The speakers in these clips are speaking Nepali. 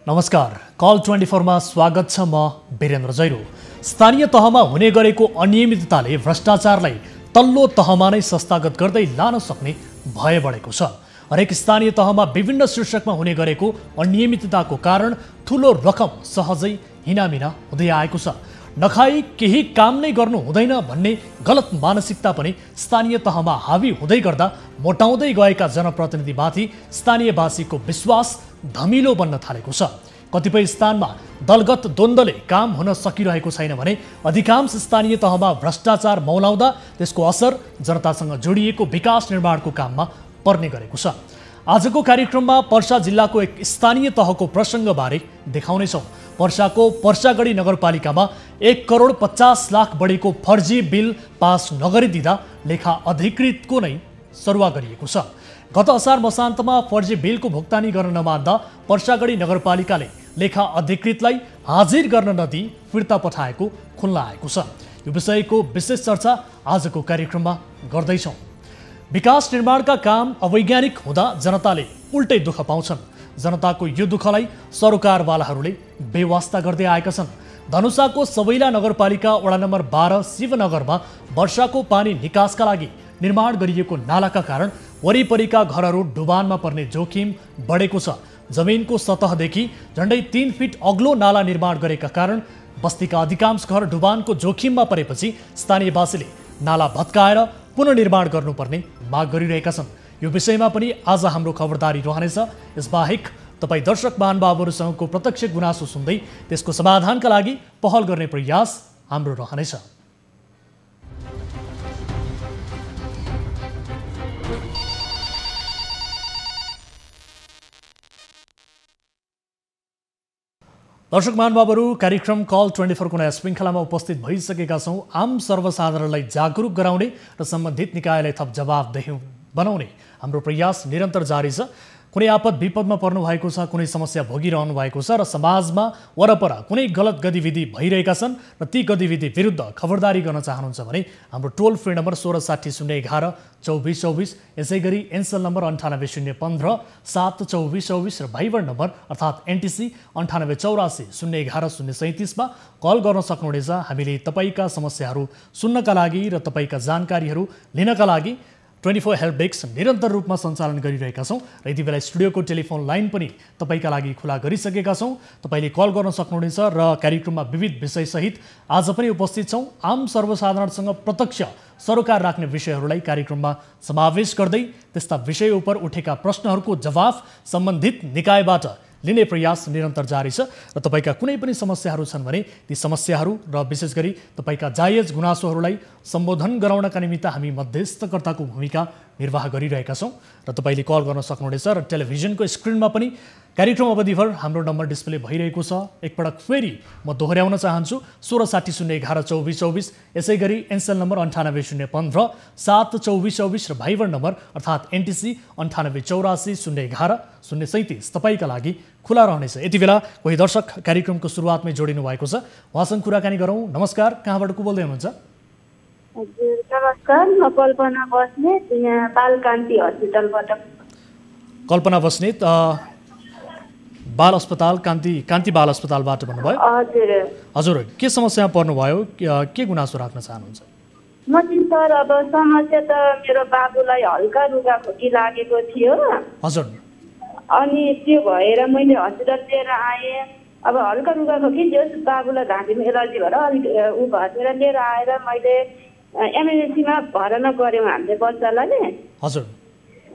नमस्कार, कल 24 मा स्वागत छ। म वीरेन्द्र जैरो। स्थानीय तहमा हुने गरेको अनियमितताले भ्रष्टाचारलाई तल्लो तहमा नै संस्थागत गर्दै लान सक्ने भय बढेको छ। हरेक स्थानीय तहमा विभिन्न शीर्षकमा हुने गरेको अनियमितताको कारण ठूलो रकम सहजै हिनामिना हुँदै आएको छ। नखाई केही काम नै गर्नु हुँदैन भन्ने गलत मानसिकता पनि स्थानीय तहमा हावी हुँदै गर्दा मोटाउँदै गएका जनप्रतिनिधिमाथि स्थानीयवासीको विश्वास धमिलो बन्न थालेको छ। कतिपय स्थानमा दलगत द्वन्द्वले काम हुन सकिरहेको छैन भने अधिकांश स्थानीय तहमा भ्रष्टाचार मौलाउँदा त्यसको असर जनतासँग जोडिएको विकास निर्माणको काममा पर्ने गरेको छ। आजको कार्यक्रममा पर्सा जिल्लाको एक स्थानीय तहको प्रसङ्गबारे देखाउनेछौँ। पर्साको पर्सागढी नगरपालिकामा 1,50,00,000 बढीको फर्जी बिल पास नगरिदिँदा लेखा अधिकृतको नै सरुवा गरिएको छ। गत असार मसान्तमा फर्जी बिलको भुक्तानी गर्न नमान्दा पर्सागढी नगरपालिकाले लेखा अधिकृतलाई हाजिर गर्न नदिई फिर्ता पठाएको खुल्ला आएको छ। यो विषयको विशेष चर्चा आजको कार्यक्रममा गर्दैछौँ। विकास निर्माणका काम अवैज्ञानिक हुँदा जनताले उल्टै दुःख पाउँछन्। जनताको यो दुःखलाई सरकारवालाहरूले बेवास्ता गर्दै आएका छन्। धनुषाको सबैला नगरपालिका वडा नम्बर 12 शिवनगरमा वर्षाको पानी निकासका लागि निर्माण गरिएको नालाका कारण वरिपरिका घरहरू डुबानमा पर्ने जोखिम बढेको छ। जमिनको सतहदेखि झन्डै 3 फिट अग्लो नाला निर्माण गरेका कारण बस्तीका अधिकांश घर डुबानको जोखिममा परेपछि स्थानीयवासीले नाला भत्काएर पुनर्निर्माण गर्नुपर्ने माग गरिरहेका छन्। यो विषयमा पनि आज हाम्रो खबरदारी रहनेछ। यसबाहेक तपाईँ दर्शक महानुभावहरूसँगको प्रत्यक्ष गुनासो सुन्दै त्यसको समाधानका लागि पहल गर्ने प्रयास हाम्रो रहनेछ। दर्शक महानुभावहरू, कार्यक्रम कल 24 को नयाँ श्रृङ्खलामा उपस्थित भइसकेका छौँ। आम सर्वसाधारणलाई जागरुक गराउने र सम्बन्धित निकायलाई थप जवाफदेही बनाउने हाम्रो प्रयास निरन्तर जारी छ। कुनै आपद विपदमा पर्नु भएको छ, कुनै समस्या भोगिरहनु भएको छ र समाजमा वरपर कुनै गलत गतिविधि भइरहेका छन् र ती गतिविधि विरुद्ध खबरदारी गर्न चाहनुहुन्छ भने हाम्रो टोल फ्री नम्बर 1660 011 2424, यसै गरी एनसेल नम्बर 98 015 7 2424 र भाइबर नम्बर अर्थात् एनटिसी 98 84 011 037 मा कल गर्न सक्नुहुनेछ। हामीले तपाईँका समस्याहरू सुन्नका लागि र तपाईँका जानकारीहरू लिनका लागि 24 हेल्प डेस्क निरन्तर रूपमा सञ्चालन गरिरहेका छौँ र यति बेला स्टुडियोको टेलिफोन लाइन पनि तपाईँका लागि खुला गरिसकेका छौँ। तपाईँले कल गर्न सक्नुहुनेछ र कार्यक्रममा विविध विषयसहित आज पनि उपस्थित छौँ। आम सर्वसाधारणसँग प्रत्यक्ष सरोकार राख्ने विषयहरूलाई कार्यक्रममा समावेश गर्दै त्यस्ता विषय उप उठेका प्रश्नहरूको जवाफ सम्बन्धित निकायबाट लिने प्रयास निरन्तर जारी छ र तपाईँका कुनै पनि समस्याहरू छन् भने ती समस्याहरू र विशेष गरी तपाईँका जायज गुनासोहरूलाई सम्बोधन गराउनका निमित्त हामी मध्यस्थकर्ताको भूमिका निर्वाह गरिरहेका छौँ र तपाईँले कल गर्न सक्नुहुनेछ र टेलिभिजनको स्क्रिनमा पनि कार्यक्रम अवधिभर हाम्रो नम्बर डिस्प्ले भइरहेको छ। एकपटक फेरि म दोहोऱ्याउन चाहन्छु 1660 011 2424, यसै गरी एनसेल नम्बर 98 015 7 2424 र भाइबर नम्बर अर्थात् एनटिसी 98 84 011 037 तपाईँका लागि खुला रहनेछ। यति बेला कोही दर्शक कार्यक्रमको सुरुवातमै जोडिनु भएको छ, उहाँसँग कुराकानी गरौँ। नमस्कार, कहाँबाट को बोल्दै हुनुहुन्छ? हजुर नमस्कार, म कल्पना बस्नेत, यहाँ बालकान्ति हस्पिटलबाट। कल्पना बस्नेत, बाल अस्पताल कान्ति बाल अस्पतालबाट भन्नुभयो? हजुर हजुर, के समस्यामा पर्नुभयो, के गुनासो राख्न चाहनुहुन्छ? म चाहिँ सर अब समस्या त मेरो बाबुलाई हल्का रुगाखोकी लागेको थियो। हजुर। अनि त्यो भएर मैले हस्पिटल लिएर आएँ। अब हल्का रुगाखोकी जस बाबुलाई घाँटीमा एलर्जी भएर अलिक ऊ भएर लिएर आएर मैले एमर्जेन्सीमा भर्ना गऱ्यौँ हामीले बच्चालाई। हजुर।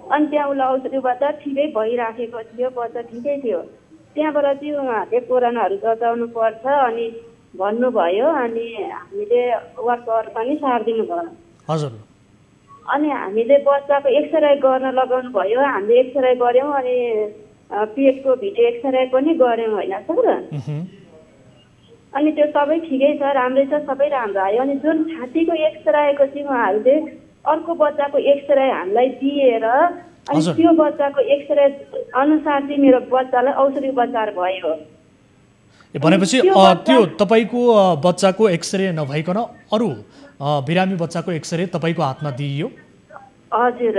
अनि त्यहाँ उसलाई औषधि उपचार ठिकै भइराखेको थियो, बच्चा ठिकै थियो। त्यहाँबाट चाहिँ उहाँहरूले कोरोनाहरू बचाउनु पर्छ अनि भन्नुभयो। अनि हामीले वर्कर पनि सारिदिनु भयो। हजुर। अनि हामीले बच्चाको एक्सरे गर्न लगाउनु भयो। हामीले एक्सरे गऱ्यौँ अनि पेटको भिडियो एक्सरे पनि गऱ्यौँ होइन सर। अनि त्यो सबै ठिकै छ, राम्रै छ, सबै राम्रो आयो। अनि जुन छातीको एक्सरेको चाहिँ उहाँहरूले अर्को बच्चाको एक्सरे हामीलाई दिएर अनि त्यो बच्चाको एक्सरे अनुसार चाहिँ मेरो बच्चालाई औषधि उपचार भयो। भनेपछि त्यो तपाईँको बच्चाको एक्सरे नभइकन अरू बिरामी बच्चाको एक्सरे तपाईँको हातमा दिइयो? हजुर।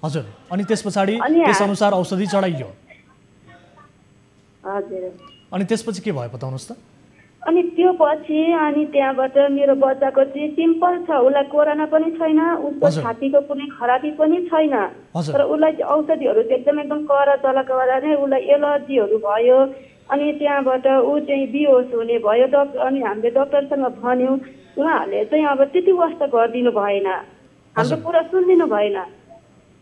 हजुर। अनि त्यस पछाडि त्यस अनुसार औषधि चढाइयो? हजुर। अनि त्यसपछि के भयो बताउनुहोस् त? अनि त्यो पछि अनि त्यहाँबाट मेरो बच्चाको चाहिँ सिम्पल छ, उसलाई कोरोना पनि छैन, उसको छातीको कुनै खराबी पनि छैन, तर उसलाई औषधिहरू चाहिँ एकदम कडा तलका नै उसलाई एलर्जीहरू भयो। अनि त्यहाँबाट ऊ चाहिँ बेहोस हुने भयो। अनि हामीले डक्टरसँग भन्यौँ, उहाँहरूले चाहिँ अब त्यति वास्ता गरिदिनु भएन, हाम्रो कुरा सुनिदिनु भएन।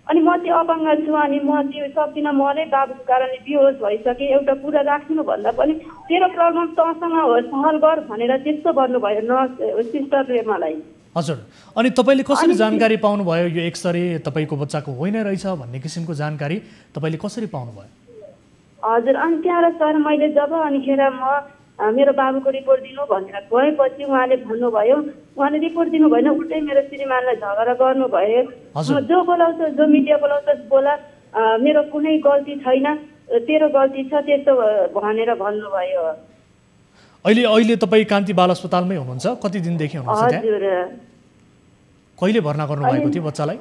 अनि म चाहिँ अपाङ्ग छु, अनि म चाहिँ सक्दिनँ, म नै बाबुको कारणले बेहोस भइसकेँ, एउटा कुरा राख्नु भन्दा पनि तेरो प्रब्लम तँसँग हो, सहल गर भनेर त्यस्तो भन्नुभयो नर्स सिस्टरले मलाई। हजुर, अनि तपाईँले कसरी जानकारी पाउनुभयो यो एक्सरे तपाईँको बच्चाको होइन रहेछ भन्ने किसिमको जानकारी तपाईँले कसरी पाउनुभयो? हजुर, अनि त्यहाँबाट सर मैले जब अनिखेर म मेरो बाबुको रिपोर्ट दिनु भनेर गएपछि उहाँले भन्नुभयो, उहाँले रिपोर्ट दिनु भएन, उल्टै मेरो श्रीमानलाई झगडा गर्नुभयो। जो बोलाउँछ, जो मिडिया बोलाउँछ बोला, मेरो कुनै गल्ती छैन, तेरो गल्ती छ त्यस्तो भनेर भन्नुभयो। अहिले तपाईँ कान्ति बाल अस्पतालमै हुनुहुन्छ? कति दिनदेखि हुनुहुन्छ त्यहाँ? हजुर। कहिले भर्ना गर्नुभएको थियो बच्चालाई?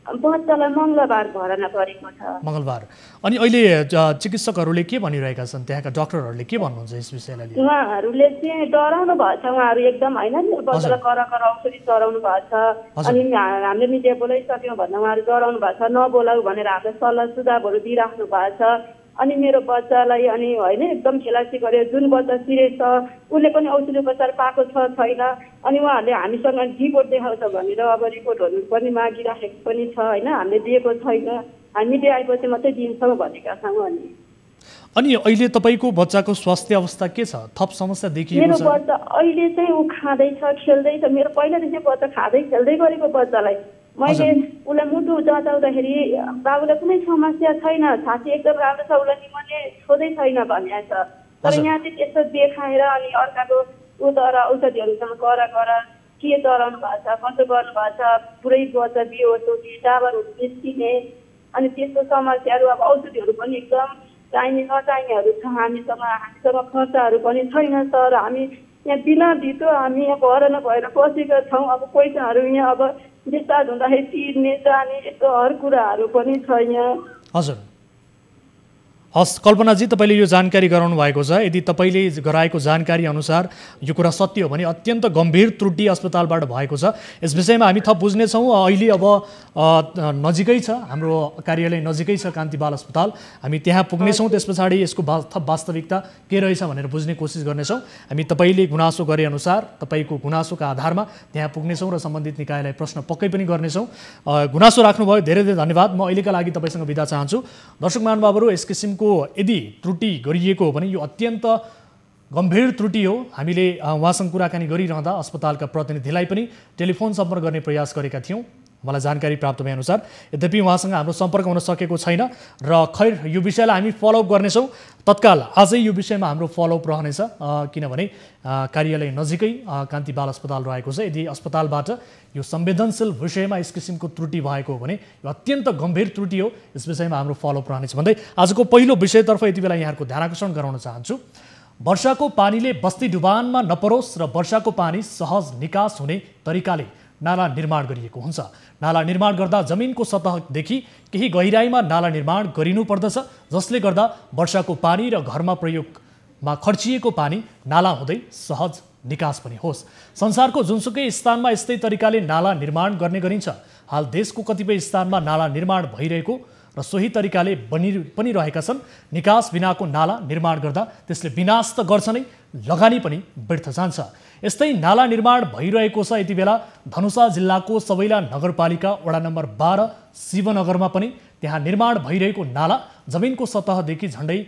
बच्चालाई मङ्गलबार भर्ना गरेको छ। मङ्गलबार। अनि अहिले चिकित्सकहरूले के भनिरहेका छन्, त्यहाँका डक्टरहरूले के भन्नुहुन्छ यस विषयलाई लिएर? उहाँहरूले चाहिँ डराउनु भएको छ, उहाँहरू एकदम होइन बच्चालाई कर औषधि चढाउनु भएको छ। अनि हामीले मिडिया बोलाइसक्यौँ भन्दा उहाँहरू डराउनु भएको छ, नबोलाऊ भनेर हामीले सल्लाह सुझावहरू दिइराख्नु भएको छ। अनि मेरो बच्चालाई अनि होइन एकदम खेलासी गर्यो, जुन बच्चा सिरियस छ उसले पनि औषधि उपचार पाएको छ छैन। अनि उहाँहरूले हामीसँग रिपोर्ट देखाउँछ भनेर अब रिपोर्टहरू पनि मागिराखेको पनि छ होइन, हामीले दिएको छैन, हामी मिडिया आएपछि मात्रै दिन्छौँ भनेका छौँ। अनि अहिले तपाईँको बच्चाको स्वास्थ्य अवस्था के छ? थप समस्या देखिएको छ? मेरो बच्चा अहिले चाहिँ ऊ खाँदैछ, खेल्दैछ। मेरो पहिलादेखि बच्चा खाँदै खेल्दै गरेको बच्चालाई मैले उसलाई मुटु जताउँदाखेरि बाबुलाई कुनै समस्या छैन, छाती एकदम राम्रो छ, उसलाई निमोनिया छोदै छैन भनेको छ। तर यहाँ चाहिँ त्यस्तो देखाएर अनि अर्काको उद्धार औषधिहरूसँग गर के चलाउनु भएको छ, कसो गर्नु भएको छ, पुरै बच्चा बेहोस हुने, टावरहरू निस्किने, अनि त्यस्तो समस्याहरू। अब औषधिहरू पनि एकदम चाहिने नचाहिनेहरू छ हामीसँग खर्चहरू पनि छैन सर। हामी यहाँ बिना धितो हामी यहाँ भएर नभएर बसेका छौँ। अब पैसाहरू यहाँ अब डिस्चार्ज हुँदाखेरि तिर्ने जाने यस्तो हर कुराहरू पनि छैन। हजुर, हस् कल्पनाजी, तपाईँले यो जानकारी गराउनु भएको छ। यदि तपाईँले गराएको जानकारी अनुसार यो कुरा सत्य हो भने अत्यन्त गम्भीर त्रुटि अस्पतालबाट भएको छ। यस विषयमा हामी थप बुझ्नेछौँ। अहिले अब नजिकै छ, हाम्रो कार्यालय नजिकै छ कान्ति बाल अस्पताल, हामी त्यहाँ पुग्नेछौँ। त्यस पछाडि यसको थप वास्तविकता के रहेछ भनेर बुझ्ने कोसिस गर्नेछौँ। हामी तपाईँले गुनासो गरे अनुसार तपाईँको गुनासोका आधारमा त्यहाँ पुग्नेछौँ र सम्बन्धित निकायलाई प्रश्न पक्कै पनि गर्नेछौँ। गुनासो राख्नुभयो, धेरै धेरै धन्यवाद। म अहिलेका लागि तपाईँसँग बिदा चाहन्छु। दर्शक महानुभावहरू, यस किसिमको यदि त्रुटि गरिएको हो भने यो अत्यन्त गम्भीर त्रुटि हो। हामीले उहाँसँग कुराकानी गरिरहँदा अस्पतालका प्रतिनिधिलाई पनि टेलिफोन सम्पर्क गर्ने प्रयास गरेका थियौँ, मलाई जानकारी प्राप्त भएअनुसार। यद्यपि उहाँसँग हाम्रो सम्पर्क हुन सकेको छैन र खैर यो विषयलाई हामी फलोअप गर्नेछौँ। तत्काल आजै यो विषयमा हाम्रो फलोअप रहनेछ, किनभने कार्यालय नजिकै कान्ति बाल अस्पताल रहेको छ। यदि अस्पतालबाट यो संवेदनशील विषयमा यस किसिमको त्रुटि भएको हो भने यो अत्यन्त गम्भीर त्रुटि हो, यस विषयमा हाम्रो फलोअप रहनेछ भन्दै आजको पहिलो विषयतर्फ यति बेला यहाँहरूको ध्यान आकर्षण गराउन चाहन्छु। वर्षाको पानीले बस्ती डुबानमा नपरोस् र वर्षाको पानी सहज निकास हुने तरिकाले नाला निर्माण गरिएको हुन्छ। नाला निर्माण गर्दा जमिनको सतहदेखि केही गहिराईमा नाला निर्माण गरिनुपर्दछ, जसले गर्दा वर्षाको पानी र घरमा प्रयोगमा खर्चिएको पानी नाला हुँदै सहज निकास पनि होस्। संसारको जुनसुकै स्थानमा यस्तै तरिकाले नाला निर्माण गर्ने गरिन्छ। हाल देशको कतिपय स्थानमा नाला निर्माण भइरहेको र सोही तरिकाले बनि पनि रहेका छन्। निकास बिनाको नाला निर्माण गर्दा त्यसले विनाश त गर्छ नै, लगानी पनि व्यर्थ जान्छ। यस्तै नाला निर्माण भइरहेको छ यति बेला धनुषा जिल्लाको सबैला नगरपालिका वडा नम्बर 12 शिवनगरमा पनि। त्यहाँ निर्माण भइरहेको नाला जमिनको सतहदेखि झन्डै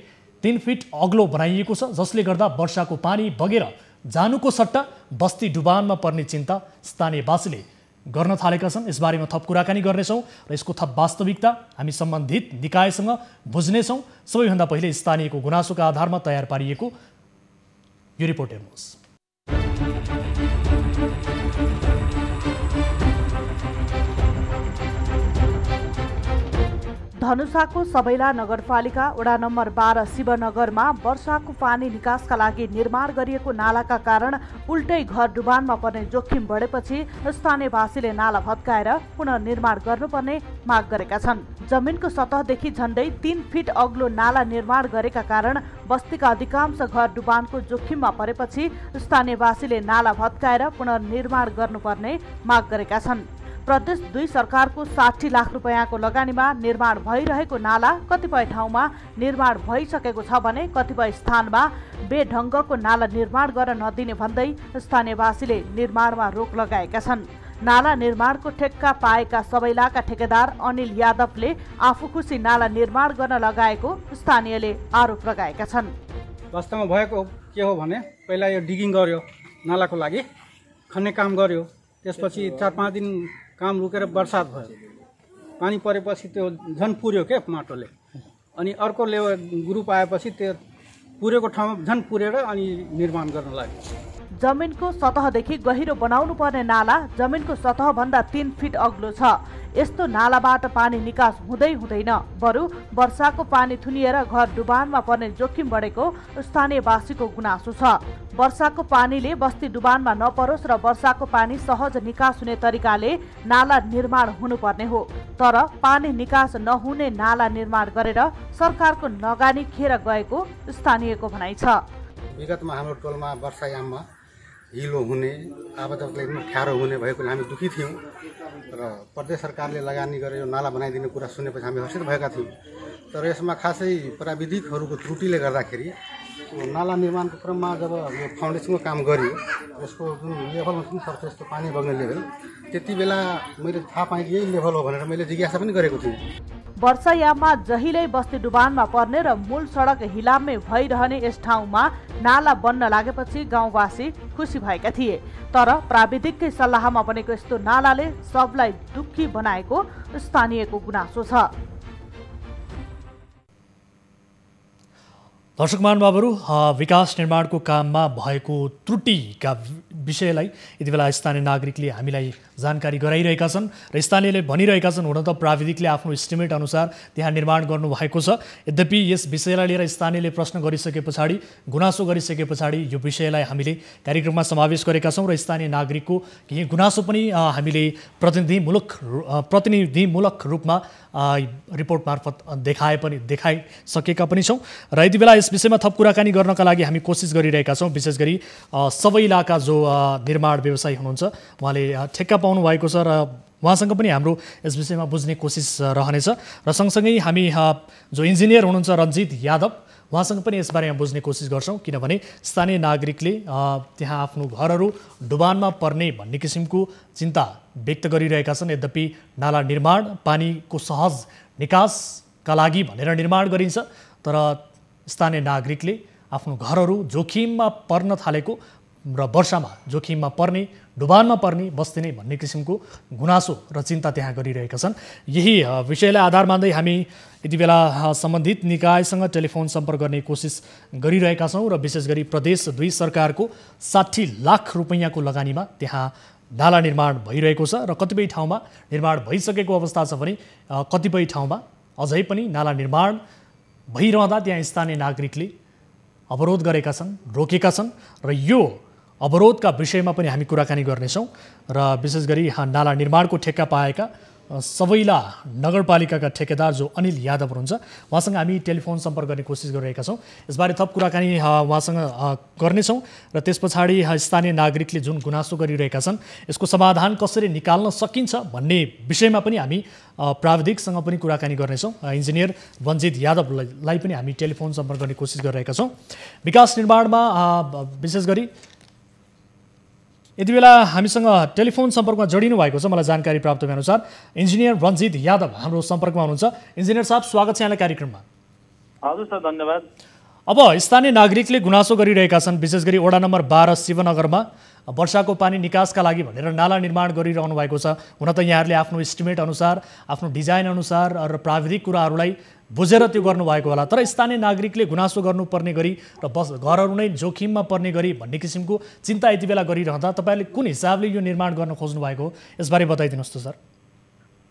3 फिट अग्लो बनाइएको छ, जसले गर्दा वर्षाको पानी बगेर जानुको सट्टा बस्ती डुबानमा पर्ने चिन्ता स्थानीयवासीले गर्न थालेका छन्। यसबारेमा थप कुराकानी गर्नेछौँ र यसको थप वास्तविकता हामी सम्बन्धित निकायसँग बुझ्नेछौँ। सबैभन्दा पहिले स्थानीयको गुनासोका आधारमा तयार पारिएको यो रिपोर्ट हेर्नुहोस्। धनुषाको सबैला नगरपालिका वडा नम्बर 12 शिवनगरमा वर्षाको पानी निकासका लागि निर्माण गरिएको नालाका कारण उल्टै घर डुबानमा पर्ने जोखिम बढेपछि स्थानीयवासीले नाला भत्काएर पुनर्निर्माण गर्नुपर्ने माग गरेका छन्। जमिनको सतहदेखि झण्डै 3 फिट अग्लो नाला निर्माण गरेका कारण बस्तीका अधिकांश घर डुबानको जोखिममा परेपछि स्थानीयवासीले नाला भत्काएर पुनर्निर्माण गर्नुपर्ने माग गरेका छन्। प्रदेश 2 सरकारको 60 लाख रुपैयाँको लगानीमा निर्माण भइरहेको नाला कतिपय ठाउँमा निर्माण भइसकेको छ भने कतिपय स्थानमा बेढङ्गको नाला निर्माण गर्न नदिने भन्दै स्थानीयवासीले निर्माणमा रोक लगाएका छन्। नाला निर्माणको ठेक्का पाएका सबैलाका ठेकेदार अनिल यादवले आफू खुसी नाला निर्माण गर्न लगाएको स्थानीयले आरोप लगाएका छन्। वास्तवमा भएको के हो भने पहिला यो डिगिङ गर्यो, नालाको लागि खन्ने काम गर्यो, त्यसपछि 4-5 दिन काम रुकेर बर्सात भयो, पानी परेपछि त्यो झन् पुर्यो के माटोले, अनि अर्को ग्रुप आएपछि त्यो पुरेको ठाउँमा झन् पुरेर अनि निर्माण गर्न लाग्यो। जमिनको सतहदेखि गहिरो बनाउनु पर्ने नाला जमिनको सतहभन्दा 3 फिट अग्लो छ। यस्तो नालाबाट पानी निकास हुँदै हुँदैन, बरु वर्षाको पानी थुनिएर घर डुबानमा पर्ने जोखिम बढेको स्थानीयवासीको गुनासो छ। वर्षाको पानीले बस्ती डुबानमा नपरोस् र वर्षाको पानी सहज निकास हुने तरिकाले नाला निर्माण हुनुपर्ने हो, तर पानी निकास नहुने नाला निर्माण गरेर सरकारको नगानी खेर गएको स्थानीयको भनाइ छ। विगतमा हाम्रो टोलमा वर्षायाममा हिलो हुने, आवाजाहीलाई एकदम ठाडो हुने भएकोले हामी दुखी थियौँ र प्रदेश सरकारले लगानी गरेर यो नाला बनाइदिने कुरा सुनेपछि हामी हर्षित भएका थियौँ। तर यसमा खासै प्राविधिकहरूको त्रुटिले गर्दाखेरि नाला निर्माणको क्रममा जब यो फाउन्डेसनको काम गरियो, यसको जुन लेभलमा पनि सर्छ यस्तो पानी बग्ने लेभल, त्यति बेला मैले थाहा पाएँ कि यही लेभल हो भनेर मैले जिज्ञासा पनि गरेको थिएँ। वर्षायाममा जहिल्यै बस्ती डुबानमा पर्ने र मूल सडक हिलाममै भइरहने यस ठाउँमा नाला बन्न लागेपछि गाउँवासी खुसी भएका थिए, तर प्राविधिककै सल्लाहमा बनेको यस्तो नालाले सबलाई दुःखी बनाएको स्थानीयको गुनासो छ। दर्शक महानुभावहरू, विकास निर्माणको काममा भएको त्रुटिका विषयलाई यति बेला स्थानीय नागरिकले हामीलाई जानकारी गराइरहेका छन् र स्थानीयले भनिरहेका छन् हुन त प्राविधिकले आफ्नो इस्टिमेट अनुसार त्यहाँ निर्माण गर्नुभएको छ। यद्यपि यस विषयलाई लिएर स्थानीयले प्रश्न गरिसके पछाडि, गुनासो गरिसके पछाडि यो विषयलाई हामीले कार्यक्रममा समावेश गरेका छौँ र स्थानीय नागरिकको केही गुनासो पनि हामीले प्रतिनिधिमूलक रूपमा रिपोर्ट मार्फत देखाइसकेका पनि छौँ र यति बेला यस विषयमा थप कुराकानी गर्नका लागि हामी कोसिस गरिरहेका छौँ। विशेष गरी सबैलाका जो निर्माण व्यवसायी हुनुहुन्छ उहाँले ठेक्का पाउनु भएको छ र उहाँसँग पनि हाम्रो यस विषयमा बुझ्ने कोसिस रहनेछ र सँगसँगै हामी जो इन्जिनियर हुनुहुन्छ रञ्जित यादव, उहाँसँग पनि यसबारेमा बुझ्ने कोसिस गर्छौँ, किनभने स्थानीय नागरिकले त्यहाँ आफ्नो घरहरू डुबानमा पर्ने भन्ने किसिमको चिन्ता व्यक्त गरिरहेका छन्। यद्यपि नाला निर्माण पानीको सहज निकासका लागि भनेर निर्माण गरिन्छ, तर स्थानीय नागरिकले आफ्नो घरहरू जोखिममा पर्न थालेको र वर्षामा जोखिममा पर्ने, डुबानमा पर्ने बस्ती नै भन्ने किसिमको गुनासो र चिन्ता त्यहाँ गरिरहेका छन्। यही विषयलाई आधार मान्दै हामी यति बेला सम्बन्धित निकायसँग टेलिफोन सम्पर्क गर्ने कोसिस गरिरहेका छौँ र विशेष गरी प्रदेश 2 सरकारको 60 लाख रुपैयाँको लगानीमा त्यहाँ नाला निर्माण भइरहेको छ र कतिपय ठाउँमा निर्माण भइसकेको अवस्था छ भने कतिपय ठाउँमा अझै पनि नाला निर्माण भइरहँदा त्यहाँ स्थानीय नागरिकले अवरोध गरेका छन्, रोकेका छन् र यो अवरोधका विषयमा पनि हामी कुराकानी गर्नेछौँ र विशेष गरी नाला निर्माणको ठेक्का पाएका सबैला नगरपालिकाका ठेकेदार जो अनिल यादव हुनुहुन्छ उहाँसँग हामी टेलिफोन सम्पर्क गर्ने कोसिस गरिरहेका छौँ। यसबारे थप कुराकानी उहाँसँग गर्नेछौँ र त्यस पछाडि स्थानीय नागरिकले जुन गुनासो गरिरहेका छन् यसको समाधान कसरी निकाल्न सकिन्छ भन्ने विषयमा पनि हामी प्राविधिकसँग पनि कुराकानी गर्नेछौँ। इन्जिनियर रञ्जित यादवलाई पनि हामी टेलिफोन सम्पर्क गर्ने कोसिस गरिरहेका छौँ। विकास निर्माणमा विशेष गरी यति बेला हामीसँग टेलिफोन सम्पर्कमा जोडिनु भएको छ, मलाई जानकारी प्राप्त भएअनुसार इन्जिनियर रञ्जित यादव हाम्रो सम्पर्कमा हुनुहुन्छ। इन्जिनियर साहब, स्वागत छ यहाँलाई कार्यक्रममा। हजुर सर, धन्यवाद। अब स्थानीय नागरिकले गुनासो गरिरहेका छन्, विशेष गरी वडा नम्बर 12 शिवनगरमा वर्षाको पानी निकासका लागि भनेर नाला निर्माण गरिरहनु भएको छ। हुन त यहाँहरूले आफ्नो इस्टिमेट अनुसार, आफ्नो डिजाइन अनुसार र प्राविधिक कुराहरूलाई बुझेर त्यो गर्नुभएको होला, तर स्थानीय नागरिकले गुनासो गर्नुपर्ने गरी र घरहरू नै जोखिममा पर्ने गरी भन्ने किसिमको चिन्ता यति बेला गरिरहँदा तपाईँले कुन हिसाबले यो निर्माण गर्न खोज्नु भएको हो, यसबारे बताइदिनुहोस् त सर।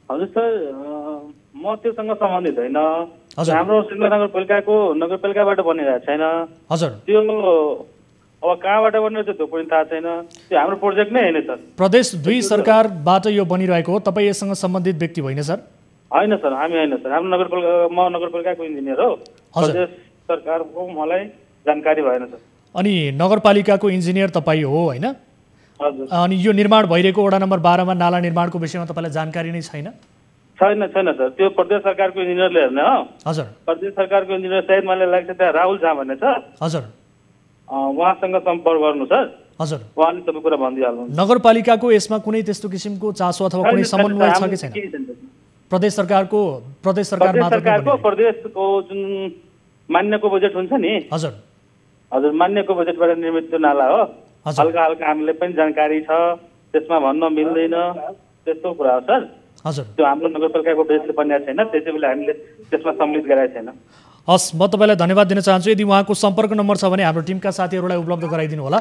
हजुर सर म त्योसँग सम्बन्धित होइन। हजुर। हाम्रो सिङ्गला नगरपालिकाबाट बनिरहेको छैन। हजुर। त्यो अब कहाँबाट बनिरहेको छ त्यो पनि थाहा छैन। त्यो हाम्रो प्रोजेक्ट नै होइन सर। प्रदेश 2 सरकारबाट यो बनिरहेको हो, तपाईँ यससँग सम्बन्धित व्यक्ति होइन सर? होइन सर, हामी होइन सर। हाम्रो म नगरपालिकाको इन्जिनियर हो। प्रदेश सरकारको मलाई जानकारी भएन सर। अनि नगरपालिकाको इन्जिनियर तपाईँ हो होइन? हजुर। अनि यो निर्माण भइरहेको वडा नम्बर 12 मा नाला निर्माणको विषयमा तपाईँलाई जानकारी नै छैन? छैन सर। त्यो प्रदेश सरकारको इन्जिनियरले हेर्ने हो। हजुर। प्रदेश सरकारको इन्जिनियर सायद मलाई लाग्छ त्यहाँ राहुल झा भन्ने छ। हजुर। उहाँसँग सम्पर्क गर्नु सर। हजुर। उहाँले सबै कुरा भनिदिइहाल्नु। नगरपालिकाको यसमा कुनै त्यस्तो किसिमको चासो अथवा कुनै समन्वय छ कि छैन? प्रदेश सरकारको प्रदेशको जुन मान्यको बजेट हुन्छ नि। हजुर। हजुर, मान्यको बजेटबाट निर्मित त्यो नाला हो। हल्का हामीले पनि जानकारी छ, त्यसमा भन्न मिल्दैन त्यस्तो कुरा हो सर। हजुर। त्यो हाम्रो नगरपालिकाको बजेटले बनिएको छैन, त्यसैले हामीले त्यसमा सम्मिलित गराएको छैन। हस्, म तपाईँलाई धन्यवाद दिन चाहन्छु। यदि उहाँको सम्पर्क नम्बर छ भने हाम्रो टिमका साथीहरूलाई उपलब्ध गराइदिनु होला।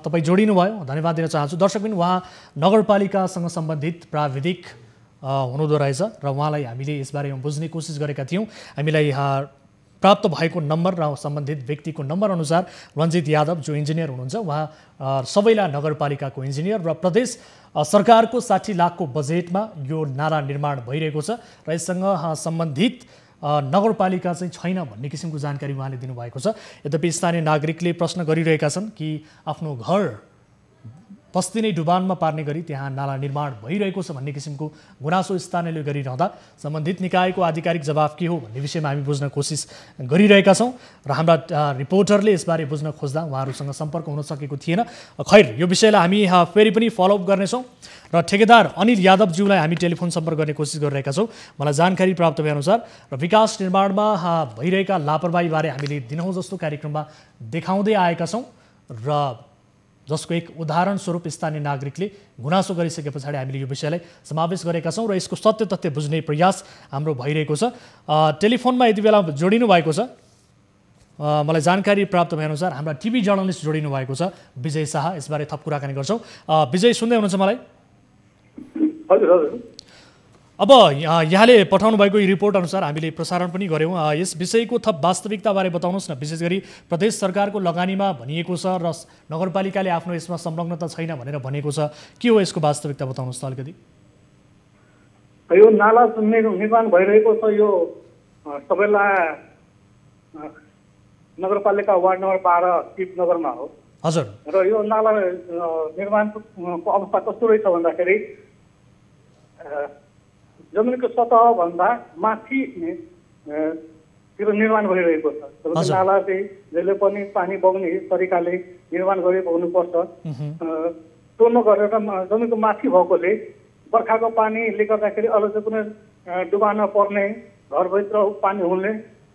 तपाईँ जोडिनु भयो, धन्यवाद दिन चाहन्छु। दर्शकबिन, उहाँ नगरपालिकासँग सम्बन्धित प्राविधिक हुनुहुँदो रहेछ र उहाँलाई हामीले यसबारेमा बुझ्ने कोसिस गरेका थियौँ। हामीलाई प्राप्त भएको नम्बर र सम्बन्धित व्यक्तिको नम्बर अनुसार रञ्जित यादव जो इन्जिनियर हुनुहुन्छ, उहाँ सबैला नगरपालिकाको इन्जिनियर र प्रदेश सरकारको 60 लाखको बजेटमा यो नाला निर्माण भइरहेको छ र यससँग सम्बन्धित नगरपालिका चाहिँ छैन भन्ने किसिमको जानकारी उहाँले दिनुभएको छ। यद्यपि स्थानीय नागरिकले प्रश्न गरिरहेका छन् कि आफ्नो घर बस्ती नै डुबानमा पार्ने गरी त्यहाँ नाला निर्माण भइरहेको छ भन्ने किसिमको गुनासो स्थानीयले गरिरहँदा सम्बन्धित निकायको आधिकारिक जवाफ के हो भन्ने विषयमा हामी बुझ्न कोसिस गरिरहेका छौँ र हाम्रा रिपोर्टरले यसबारे बुझ्न खोज्दा उहाँहरूसँग सम्पर्क हुन सकेको थिएन। खैर, यो विषयलाई हामी फेरि पनि फलोअप गर्नेछौँ र ठेकेदार अनिल यादवज्यूलाई हामी टेलिफोन सम्पर्क गर्ने कोसिस गरिरहेका छौँ। मलाई जानकारी प्राप्त भएअनुसार र विकास निर्माणमा भइरहेका लापरवाहीबारे हामीले दिनहुँ जस्तो कार्यक्रममा देखाउँदै आएका छौँ र जसको एक उदाहरण स्वरूप स्थानीय नागरिकले गुनासो गरिसके पछाडि हामीले यो विषयलाई समावेश गरेका छौँ र यसको सत्य तथ्य बुझ्ने प्रयास हाम्रो भइरहेको छ। टेलिफोनमा यति बेला जोडिनु भएको छ, मलाई जानकारी प्राप्त भएअनुसार हाम्रा टिभी जर्नलिस्ट जोडिनु भएको छ विजय शाह। यसबारे थप कुराकानी गर्छौँ। विजय, सुन्दै हुनुहुन्छ मलाई? हजुर हजुर। अब यहाँले पठाउनु भएको रिपोर्ट अनुसार हामीले प्रसारण पनि गऱ्यौँ। यस विषयको थप वास्तविकताबारे बताउनुहोस् न। विशेष गरी प्रदेश सरकारको लगानीमा भनिएको छ र नगरपालिकाले आफ्नो यसमा संलग्नता छैन भनेर भनेको छ। के हो यसको वास्तविकता बताउनुहोस् त अलिकति। यो नाला निर्माण भइरहेको छ, यो सबैला नगरपालिका वार्ड नम्बर 12 शिवनगरमा हो। हजुर। र यो नाला निर्माणको अवस्था कस्तो रहेछ भन्दाखेरि जमिनको सतहभन्दा माथि निर्माण भइरहेको छ। नाला चाहिँ जहिले पनि पानी बग्ने तरिकाले निर्माण गरेको हुनुपर्छ। टोर्नो गरेर जमिनको माथि भएकोले बर्खाको पानीले गर्दाखेरि अझ कुनै डुबान पर्ने, घरभित्र पानी हुने